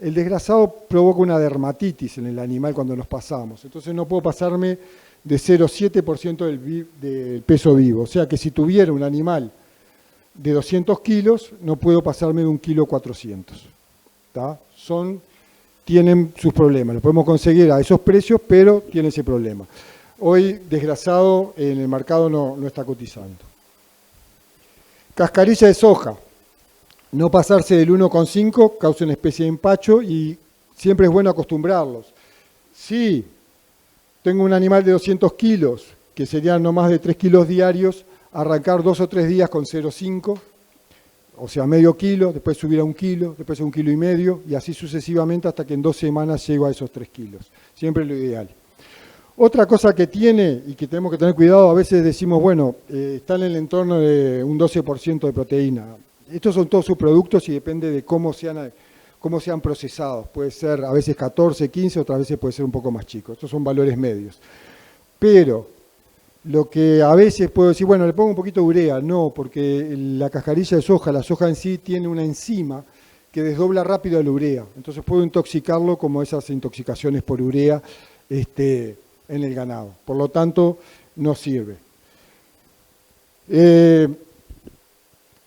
el desgrasado provoca una dermatitis en el animal cuando nos pasamos, entonces no puedo pasarme de 0,7% del peso vivo. O sea que si tuviera un animal de 200 kilos, no puedo pasarme de 1,4 kg. Tienen sus problemas. Lo podemos conseguir a esos precios, pero tiene ese problema. Hoy, desgrasado, en el mercado no está cotizando. Cascarilla de soja. No pasarse del 1,5 causa una especie de empacho y siempre es bueno acostumbrarlos. Si tengo un animal de 200 kilos, que serían no más de 3 kilos diarios, arrancar 2 o 3 días con 0,5, o sea, medio kilo, después subir a 1 kilo, después a 1,5 kilos, y así sucesivamente hasta que en 2 semanas llego a esos 3 kilos. Siempre lo ideal. Otra cosa que tiene y que tenemos que tener cuidado, a veces decimos, bueno, está en el entorno de un 12% de proteína. Estos son todos subproductos y depende de cómo sean procesados. Puede ser a veces 14, 15, otras veces puede ser un poco más chico. Estos son valores medios. Pero lo que a veces puedo decir, bueno, le pongo un poquito de urea. No, porque la cascarilla de soja, la soja en sí tiene una enzima que desdobla rápido la urea. Entonces puedo intoxicarlo como esas intoxicaciones por urea en el ganado. Por lo tanto, no sirve.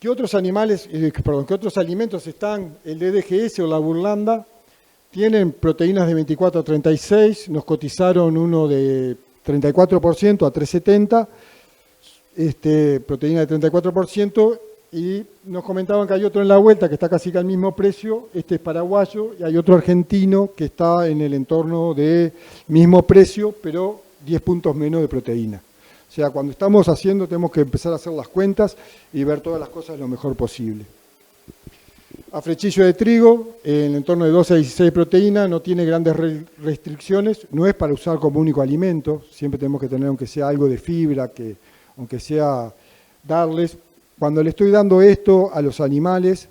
¿Qué otros alimentos están? El DDGS o la burlanda tienen proteínas de 24 a 36, nos cotizaron uno de 34% a 3,70, proteína de 34%, y nos comentaban que hay otro en la vuelta que está casi que al mismo precio, este es paraguayo, y hay otro argentino que está en el entorno de mismo precio, pero 10 puntos menos de proteína. O sea, cuando estamos haciendo, tenemos que empezar a hacer las cuentas y ver todas las cosas lo mejor posible. Afrechillo de trigo, en el entorno de 12 a 16 proteínas, no tiene grandes restricciones, no es para usar como único alimento, siempre tenemos que tener aunque sea algo de fibra, que aunque sea darles. Cuando le estoy dando esto a los animales,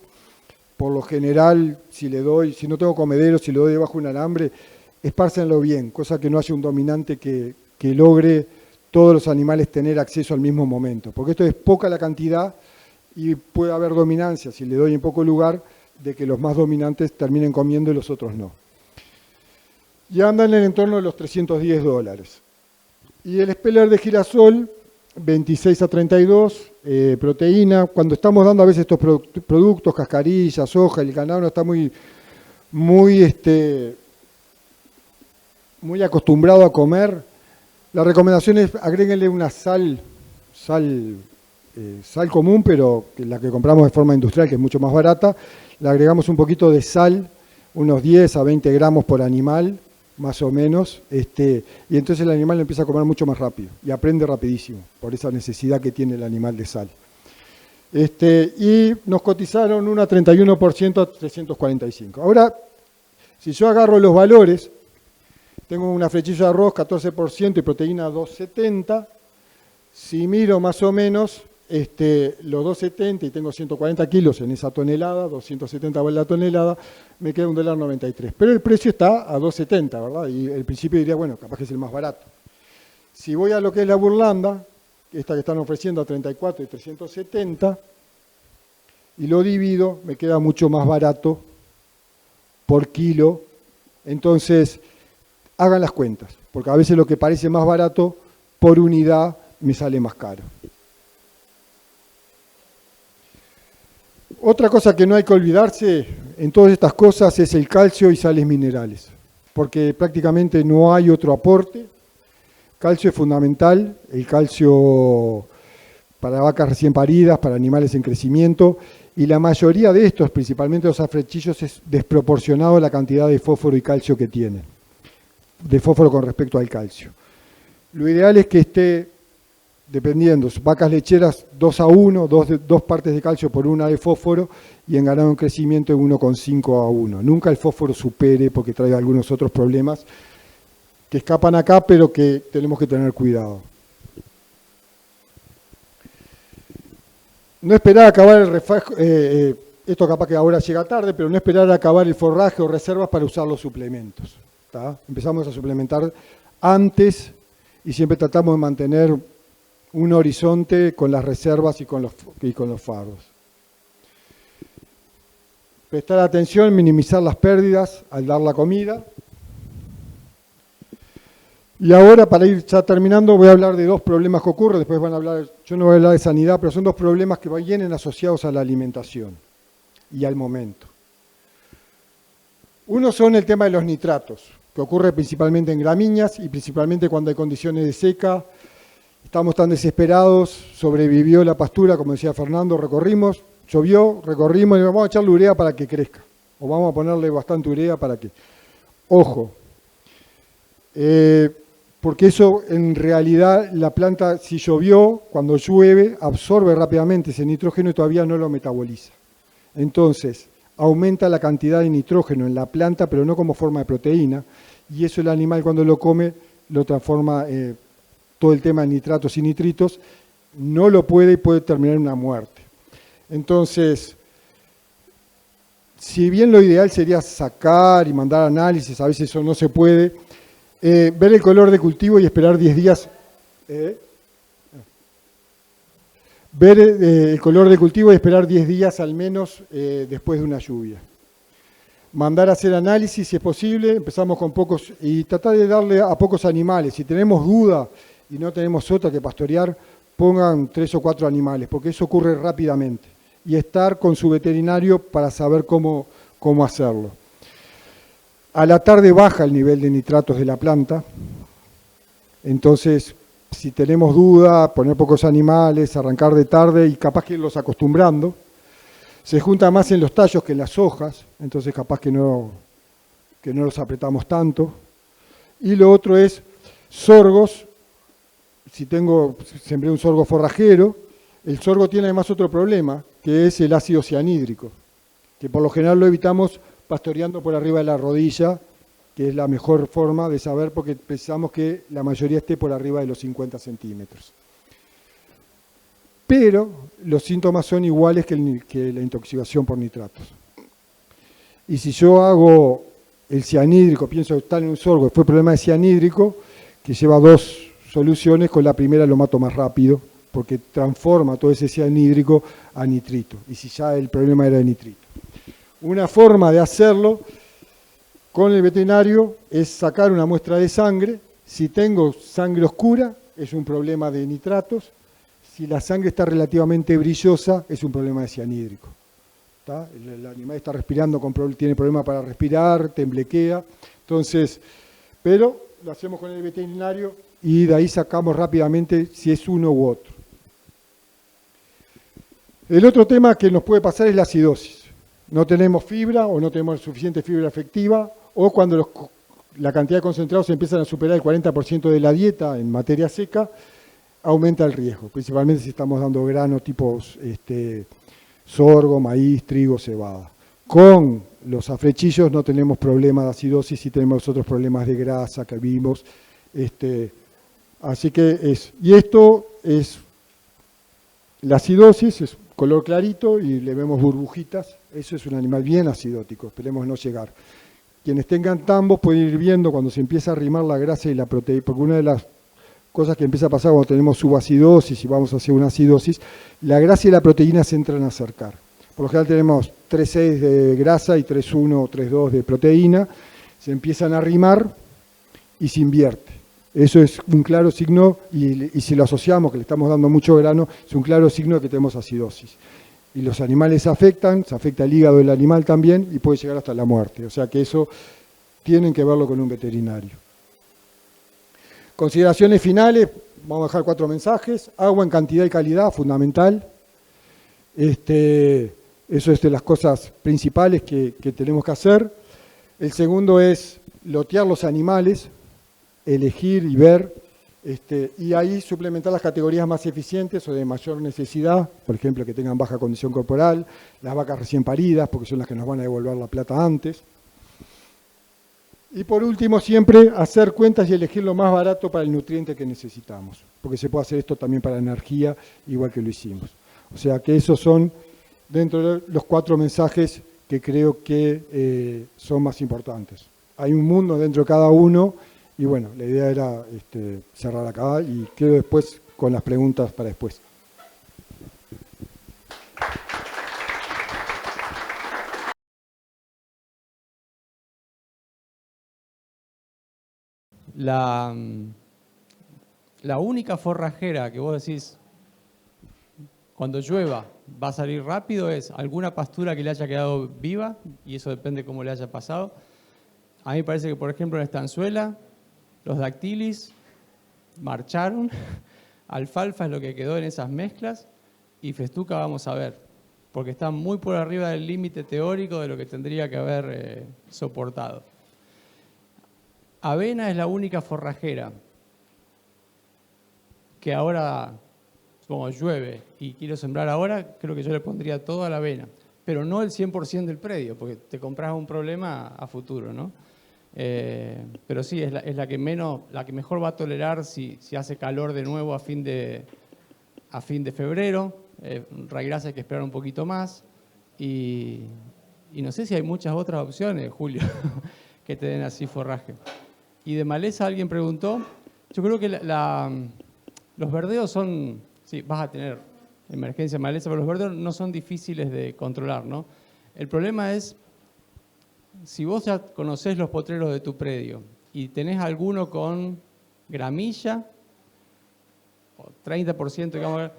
por lo general, si no tengo comedero, si le doy debajo un alambre, espárcenlo bien, cosa que no haya un dominante que logre todos los animales tener acceso al mismo momento, porque esto es poca la cantidad y puede haber dominancia, si le doy en poco lugar, de que los más dominantes terminen comiendo y los otros no. Y andan en el entorno de los $310. Y el speller de girasol, 26 a 32, proteína. Cuando estamos dando a veces estos productos, cascarillas, soja, el ganado no está muy acostumbrado a comer. La recomendación es agréguenle una sal común, pero la que compramos de forma industrial, que es mucho más barata. Le agregamos un poquito de sal, unos 10 a 20 gramos por animal, más o menos, y entonces el animal empieza a comer mucho más rápido y aprende rapidísimo, por esa necesidad que tiene el animal de sal. Y nos cotizaron una 31% a 345. Ahora, si yo agarro los valores, tengo una flechilla de arroz 14% y proteína 270. Si miro más o menos los 270 y tengo 140 kilos en esa tonelada, 270 vale la tonelada, me queda $1.93. Pero el precio está a 270, ¿verdad? Y al principio diría, bueno, capaz que es el más barato. Si voy a lo que es la burlanda, esta que están ofreciendo a 34 y 370, y lo divido, me queda mucho más barato por kilo. Entonces, hagan las cuentas, porque a veces lo que parece más barato por unidad me sale más caro. Otra cosa que no hay que olvidarse en todas estas cosas es el calcio y sales minerales, porque prácticamente no hay otro aporte. Calcio es fundamental, el calcio para vacas recién paridas, para animales en crecimiento, y la mayoría de estos, principalmente los afrechillos, es desproporcionado la cantidad de fósforo y calcio que tienen, de fósforo con respecto al calcio. Lo ideal es que esté, dependiendo, vacas lecheras 2:1, dos partes de calcio por una de fósforo, y en ganado en crecimiento 1,5:1. Nunca el fósforo supere, porque trae algunos otros problemas que escapan acá, pero que tenemos que tener cuidado. No esperar a acabar el refajo, esto capaz que ahora llega tarde, pero no esperar a acabar el forraje o reservas para usar los suplementos. ¿Tá? Empezamos a suplementar antes y siempre tratamos de mantener un horizonte con las reservas y con los fardos. Prestar atención, minimizar las pérdidas al dar la comida. Y ahora, para ir ya terminando, voy a hablar de dos problemas que ocurren. Después van a hablar, yo no voy a hablar de sanidad, pero son dos problemas que vienen asociados a la alimentación y al momento. Uno son el tema de los nitratos, que ocurre principalmente en gramíneas y principalmente cuando hay condiciones de seca. Estamos tan desesperados, sobrevivió la pastura, como decía Fernando, recorrimos, llovió, recorrimos y vamos a echarle urea para que crezca. O vamos a ponerle bastante urea para que... Ojo, porque eso en realidad la planta, si llovió, cuando llueve, absorbe rápidamente ese nitrógeno y todavía no lo metaboliza. Entonces, aumenta la cantidad de nitrógeno en la planta, pero no como forma de proteína, y eso el animal cuando lo come lo transforma, todo el tema de nitratos y nitritos, no lo puede y puede terminar en una muerte. Entonces, si bien lo ideal sería sacar y mandar análisis, a veces eso no se puede, ver el color de cultivo y esperar 10 días. Ver el color de cultivo y esperar 10 días al menos después de una lluvia. Mandar a hacer análisis si es posible, empezamos con pocos y tratar de darle a pocos animales. Si tenemos duda y no tenemos otra que pastorear, pongan 3 o 4 animales, porque eso ocurre rápidamente. Y estar con su veterinario para saber cómo hacerlo. A la tarde baja el nivel de nitratos de la planta, entonces si tenemos duda, poner pocos animales, arrancar de tarde y capaz que irlos acostumbrando. Se junta más en los tallos que en las hojas, entonces capaz que no los apretamos tanto. Y lo otro es sorgos. Si sembré un sorgo forrajero, el sorgo tiene además otro problema, que es el ácido cianhídrico, que por lo general lo evitamos pastoreando por arriba de la rodilla, que es la mejor forma de saber porque pensamos que la mayoría esté por arriba de los 50 centímetros. Pero los síntomas son iguales que la intoxicación por nitratos. Y si yo hago el cianhídrico, pienso que está en un sorgo, fue problema de cianhídrico, que lleva 2 soluciones, con la primera lo mato más rápido, porque transforma todo ese cianhídrico a nitrito, y si ya el problema era de nitrito. Una forma de hacerlo con el veterinario es sacar una muestra de sangre. Si tengo sangre oscura, es un problema de nitratos. Si la sangre está relativamente brillosa, es un problema de cianhídrico. ¿Tá? El animal está respirando, tiene problema para respirar, temblequea. Entonces, pero lo hacemos con el veterinario y de ahí sacamos rápidamente si es uno u otro. El otro tema que nos puede pasar es la acidosis. No tenemos fibra o no tenemos suficiente fibra efectiva, o cuando la cantidad de concentrados empiezan a superar el 40% de la dieta en materia seca, aumenta el riesgo, principalmente si estamos dando granos tipo sorgo, maíz, trigo, cebada. Con los afrechillos no tenemos problemas de acidosis y tenemos otros problemas de grasa que vimos. Así que y esto es, la acidosis es color clarito y le vemos burbujitas. Eso es un animal bien acidótico, esperemos no llegar. Quienes tengan tambos pueden ir viendo cuando se empieza a arrimar la grasa y la proteína, porque una de las cosas que empieza a pasar cuando tenemos subacidosis y vamos a hacer una acidosis, la grasa y la proteína se entran a acercar. Por lo general tenemos 3,6 de grasa y 3,1 o 3,2 de proteína. Se empiezan a arrimar y se invierte. Eso es un claro signo, y si lo asociamos, que le estamos dando mucho grano, es un claro signo de que tenemos acidosis. Y los animales se afecta el hígado del animal también, y puede llegar hasta la muerte. O sea que eso tienen que verlo con un veterinario. Consideraciones finales, vamos a dejar 4 mensajes. Agua en cantidad y calidad, fundamental. Eso es de las cosas principales que tenemos que hacer. El segundo es lotear los animales, elegir y ver, y ahí suplementar las categorías más eficientes o de mayor necesidad, por ejemplo, que tengan baja condición corporal, las vacas recién paridas, porque son las que nos van a devolver la plata antes. Y por último, siempre hacer cuentas y elegir lo más barato para el nutriente que necesitamos, porque se puede hacer esto también para energía, igual que lo hicimos. O sea que esos son dentro de los 4 mensajes que creo que son más importantes. Hay un mundo dentro de cada uno, y bueno, la idea era cerrar acá y quedo después con las preguntas para después. La única forrajera que vos decís, cuando llueva, va a salir rápido, es alguna pastura que le haya quedado viva, y eso depende cómo le haya pasado. A mí me parece que, por ejemplo, en Estanzuela, los dactilis marcharon, alfalfa es lo que quedó en esas mezclas, y festuca vamos a ver, porque está muy por arriba del límite teórico de lo que tendría que haber soportado. Avena es la única forrajera que ahora, como llueve y quiero sembrar ahora, creo que yo le pondría toda la avena, pero no el 100% del predio, porque te compras un problema a futuro, ¿no? Pero sí, es la que mejor va a tolerar si hace calor de nuevo a fin de febrero. Raigrasa hay que esperar un poquito más. Y no sé si hay muchas otras opciones, Julio, que te den así forraje. Y de maleza alguien preguntó. Yo creo que los verdeos son, sí, vas a tener emergencia de maleza, pero los verdeos no son difíciles de controlar, ¿no? El problema es, si vos ya conocés los potreros de tu predio y tenés alguno con gramilla, o 30%, digamos,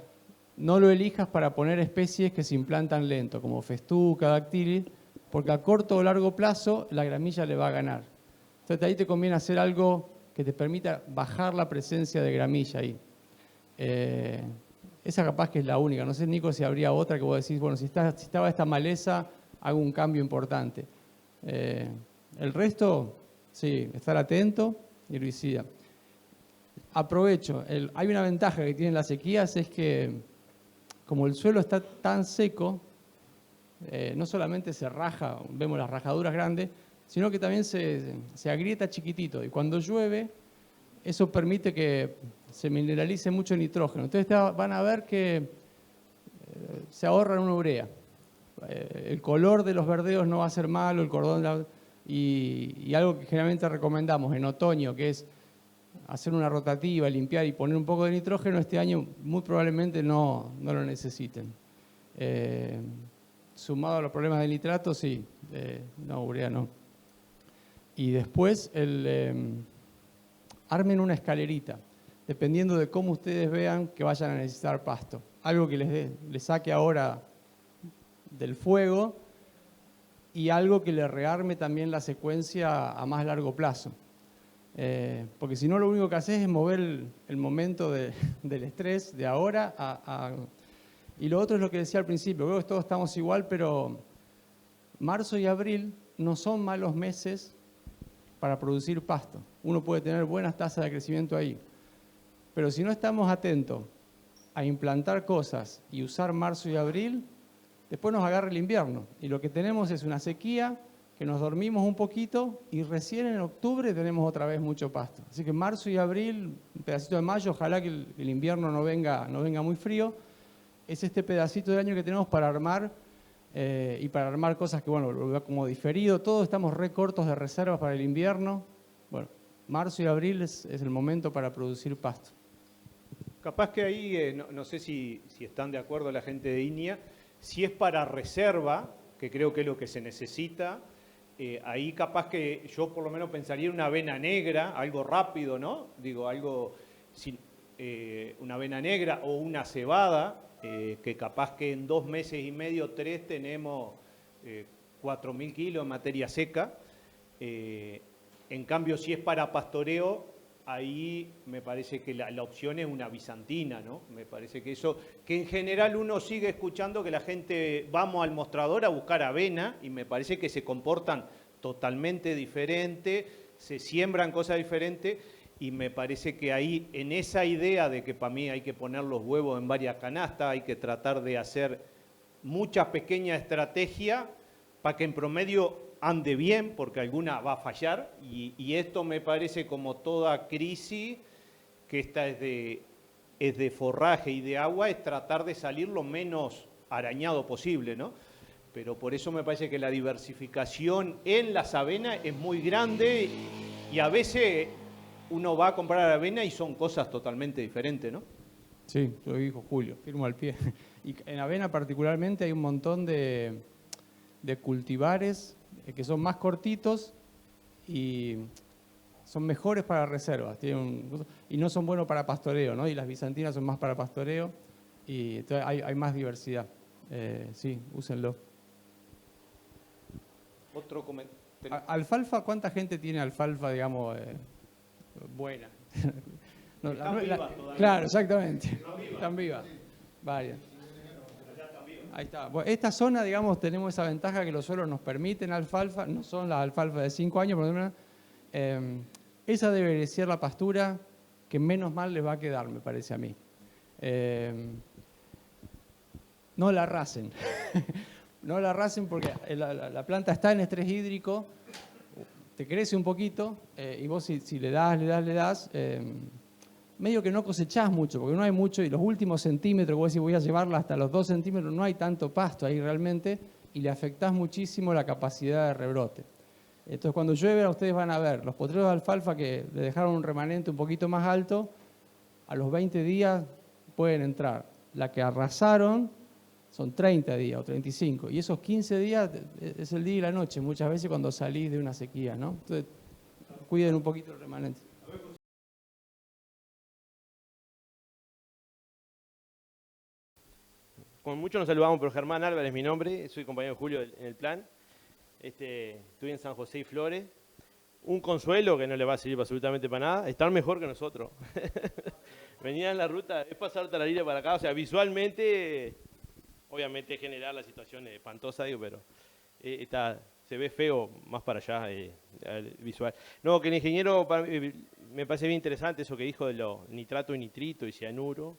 no lo elijas para poner especies que se implantan lento, como festuca, dactilis, porque a corto o largo plazo la gramilla le va a ganar. Entonces ahí te conviene hacer algo que te permita bajar la presencia de gramilla ahí. Esa capaz que es la única. No sé, Nico, si habría otra que vos decís, bueno, si estaba esta maleza, hago un cambio importante. El resto, sí, estar atento y herbicida. Aprovecho, hay una ventaja que tienen las sequías, es que como el suelo está tan seco, no solamente se raja, vemos las rajaduras grandes, sino que también se agrieta chiquitito. Y cuando llueve, eso permite que se mineralice mucho nitrógeno. Entonces van a ver que se ahorran una urea. El color de los verdeos no va a ser malo, el cordón, y algo que generalmente recomendamos en otoño, que es hacer una rotativa, limpiar y poner un poco de nitrógeno, este año muy probablemente no lo necesiten. Sumado a los problemas de nitrato, sí, no, urea no. Y después armen una escalerita, dependiendo de cómo ustedes vean que vayan a necesitar pasto. Algo que les saque ahora del fuego y algo que le rearme también la secuencia a más largo plazo. Porque si no, lo único que haces es mover el momento del estrés de ahora y lo otro es lo que decía al principio, creo que todos estamos igual, pero marzo y abril no son malos meses para producir pasto. Uno puede tener buenas tasas de crecimiento ahí. Pero si no estamos atentos a implantar cosas y usar marzo y abril, después nos agarra el invierno. Y lo que tenemos es una sequía, que nos dormimos un poquito y recién en octubre tenemos otra vez mucho pasto. Así que marzo y abril, un pedacito de mayo, ojalá que el invierno no venga muy frío. Es este pedacito de año que tenemos para armar y para armar cosas que, bueno, lo veo como diferido. Todos estamos re cortos de reservas para el invierno. Bueno, marzo y abril es el momento para producir pasto. Capaz que ahí, no sé si están de acuerdo la gente de INIA, Si es para reserva, que creo que es lo que se necesita, ahí capaz que yo por lo menos pensaría en una avena negra, algo rápido, ¿no? Digo, algo, una avena negra o una cebada, que capaz que en 2 meses y medio, 3, tenemos 4.000 kilos en materia seca. En cambio, si es para pastoreo, ahí me parece que la opción es una bizantina, ¿no? Me parece que eso, que en general uno sigue escuchando que la gente, vamos al mostrador a buscar avena, y me parece que se comportan totalmente diferente, se siembran cosas diferentes, y me parece que ahí, en esa idea de que para mí hay que poner los huevos en varias canastas, hay que tratar de hacer muchas pequeñas estrategias para que en promedio ande bien, porque alguna va a fallar, y esto me parece, como toda crisis, que esta es de forraje y de agua, es tratar de salir lo menos arañado posible, ¿no? Pero por eso me parece que la diversificación en las avenas es muy grande, y a veces uno va a comprar avena y son cosas totalmente diferentes, ¿no? Sí, lo dijo Julio, firmo al pie. Y en avena particularmente hay un montón de cultivares que son más cortitos y son mejores para reservas, y no son buenos para pastoreo, ¿no? Y las bizantinas son más para pastoreo, y entonces hay más diversidad. Sí, úsenlo. Otro comentario. Alfalfa, ¿cuánta gente tiene alfalfa, digamos, buena? No, Están vivas todavía. Claro, exactamente. Están vivas. Varias. Ahí está. Bueno, esta zona, digamos, tenemos esa ventaja que los suelos nos permiten alfalfa, no son las alfalfas de 5 años, por ejemplo. Esa debe ser la pastura que menos mal les va a quedar, me parece a mí. No la arrasen. No la arrasen porque la planta está en estrés hídrico, te crece un poquito, y vos si le das, medio que no cosechás mucho, porque no hay mucho, y los últimos centímetros, vos decís voy a llevarla hasta los 2 centímetros, no hay tanto pasto ahí realmente, y le afectás muchísimo la capacidad de rebrote. Entonces cuando llueve, ustedes van a ver los potreros de alfalfa que le dejaron un remanente un poquito más alto, a los 20 días pueden entrar. La que arrasaron son 30 días o 35, y esos 15 días es el día y la noche, muchas veces cuando salís de una sequía, ¿no? Entonces cuiden un poquito el remanente. Con mucho nos saludamos, pero Germán Álvarez es mi nombre, soy compañero de Julio en el plan. Estoy en San José y Flores. Un consuelo que no le va a servir absolutamente para nada, estar mejor que nosotros. Venir en la ruta, es pasar Tararira para acá, o sea, visualmente, obviamente generar la situación espantosa, digo, pero se ve feo más para allá, visual. No, que el ingeniero, me parece bien interesante eso que dijo de los nitrato y nitrito y cianuro.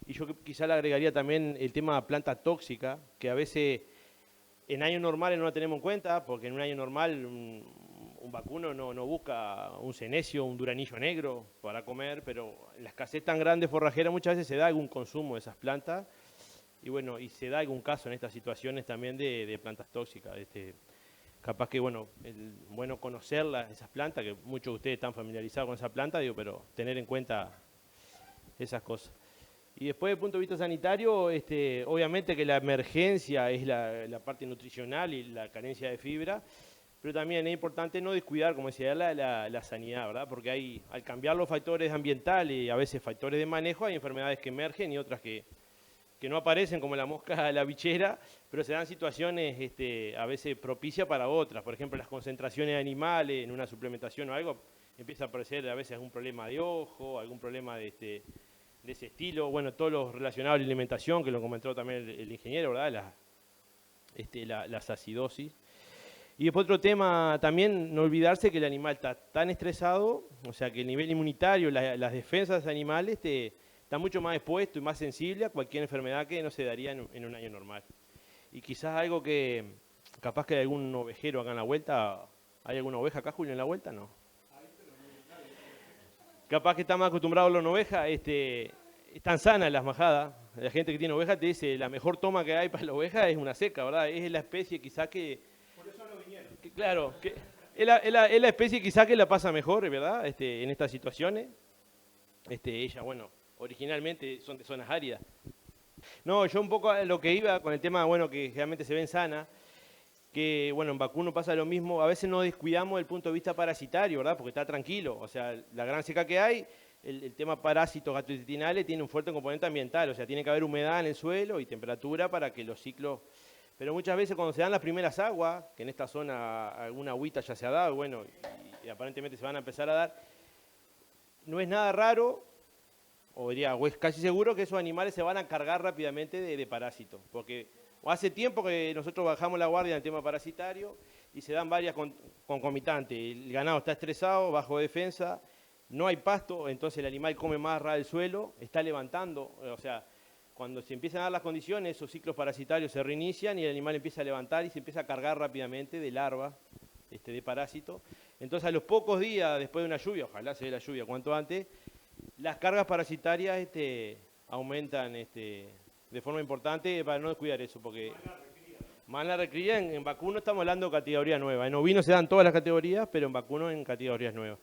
Y yo quizá le agregaría también el tema planta tóxica, que a veces en años normales no la tenemos en cuenta, porque en un año normal un vacuno no busca un cenecio, un duranillo negro para comer, pero en la escasez tan grande forrajera muchas veces se da algún consumo de esas plantas, y bueno, y se da algún caso en estas situaciones también de plantas tóxicas. Capaz que, bueno, conocerlas, esas plantas, que muchos de ustedes están familiarizados con esa planta, digo, pero tener en cuenta esas cosas. Y después, desde el punto de vista sanitario, obviamente que la emergencia es la parte nutricional y la carencia de fibra, pero también es importante no descuidar, como decía, la sanidad, ¿verdad? Porque al cambiar los factores ambientales y a veces factores de manejo, hay enfermedades que emergen y otras que no aparecen, como la mosca la bichera, pero se dan situaciones a veces propicias para otras. Por ejemplo, las concentraciones de animales en una suplementación o algo, empieza a aparecer a veces algún problema de ojo, algún problema de ese estilo. Bueno, todos los relacionados a la alimentación, que lo comentó también el ingeniero, ¿verdad? Las acidosis. Y después otro tema también, no olvidarse que el animal está tan estresado, o sea que el nivel inmunitario, las defensas de animales está mucho más expuesto y más sensible a cualquier enfermedad que no se daría en un año normal. Y quizás algo que, capaz que hay algún ovejero acá en la vuelta, ¿hay alguna oveja acá, Julio, en la vuelta? No. Capaz que está más acostumbrado a la oveja, están sanas las majadas. La gente que tiene oveja te dice, la mejor toma que hay para la oveja es una seca, ¿verdad? Es la especie quizás que... Por eso no vinieron. Claro, es la especie quizás que la pasa mejor, ¿verdad? En estas situaciones. Ella, bueno, originalmente son de zonas áridas. No, yo un poco a lo que iba con el tema, bueno, que generalmente se ve en Sana, que, bueno, en vacuno pasa lo mismo, a veces no descuidamos el punto de vista parasitario, ¿verdad? Porque está tranquilo, o sea, la gran seca que hay, el tema parásitos gastrointestinales tiene un fuerte componente ambiental, o sea, tiene que haber humedad en el suelo y temperatura para que los ciclos... Pero muchas veces cuando se dan las primeras aguas, que en esta zona alguna agüita ya se ha dado, bueno, y aparentemente se van a empezar a dar, no es nada raro, o diría, o es casi seguro que esos animales se van a cargar rápidamente de parásitos, porque hace tiempo que nosotros bajamos la guardia en el tema parasitario y se dan varias concomitantes. El ganado está estresado, bajo defensa, no hay pasto, entonces el animal come más ras del suelo, está levantando, o sea, cuando se empiezan a dar las condiciones, esos ciclos parasitarios se reinician y el animal empieza a levantar y se empieza a cargar rápidamente de larvas, de parásitos. Entonces a los pocos días después de una lluvia, ojalá se dé la lluvia cuanto antes, las cargas parasitarias aumentan de forma importante para no descuidar eso, porque más la recría en vacuno estamos hablando de categoría nueva. En ovino se dan todas las categorías, pero en vacuno en categorías nuevas.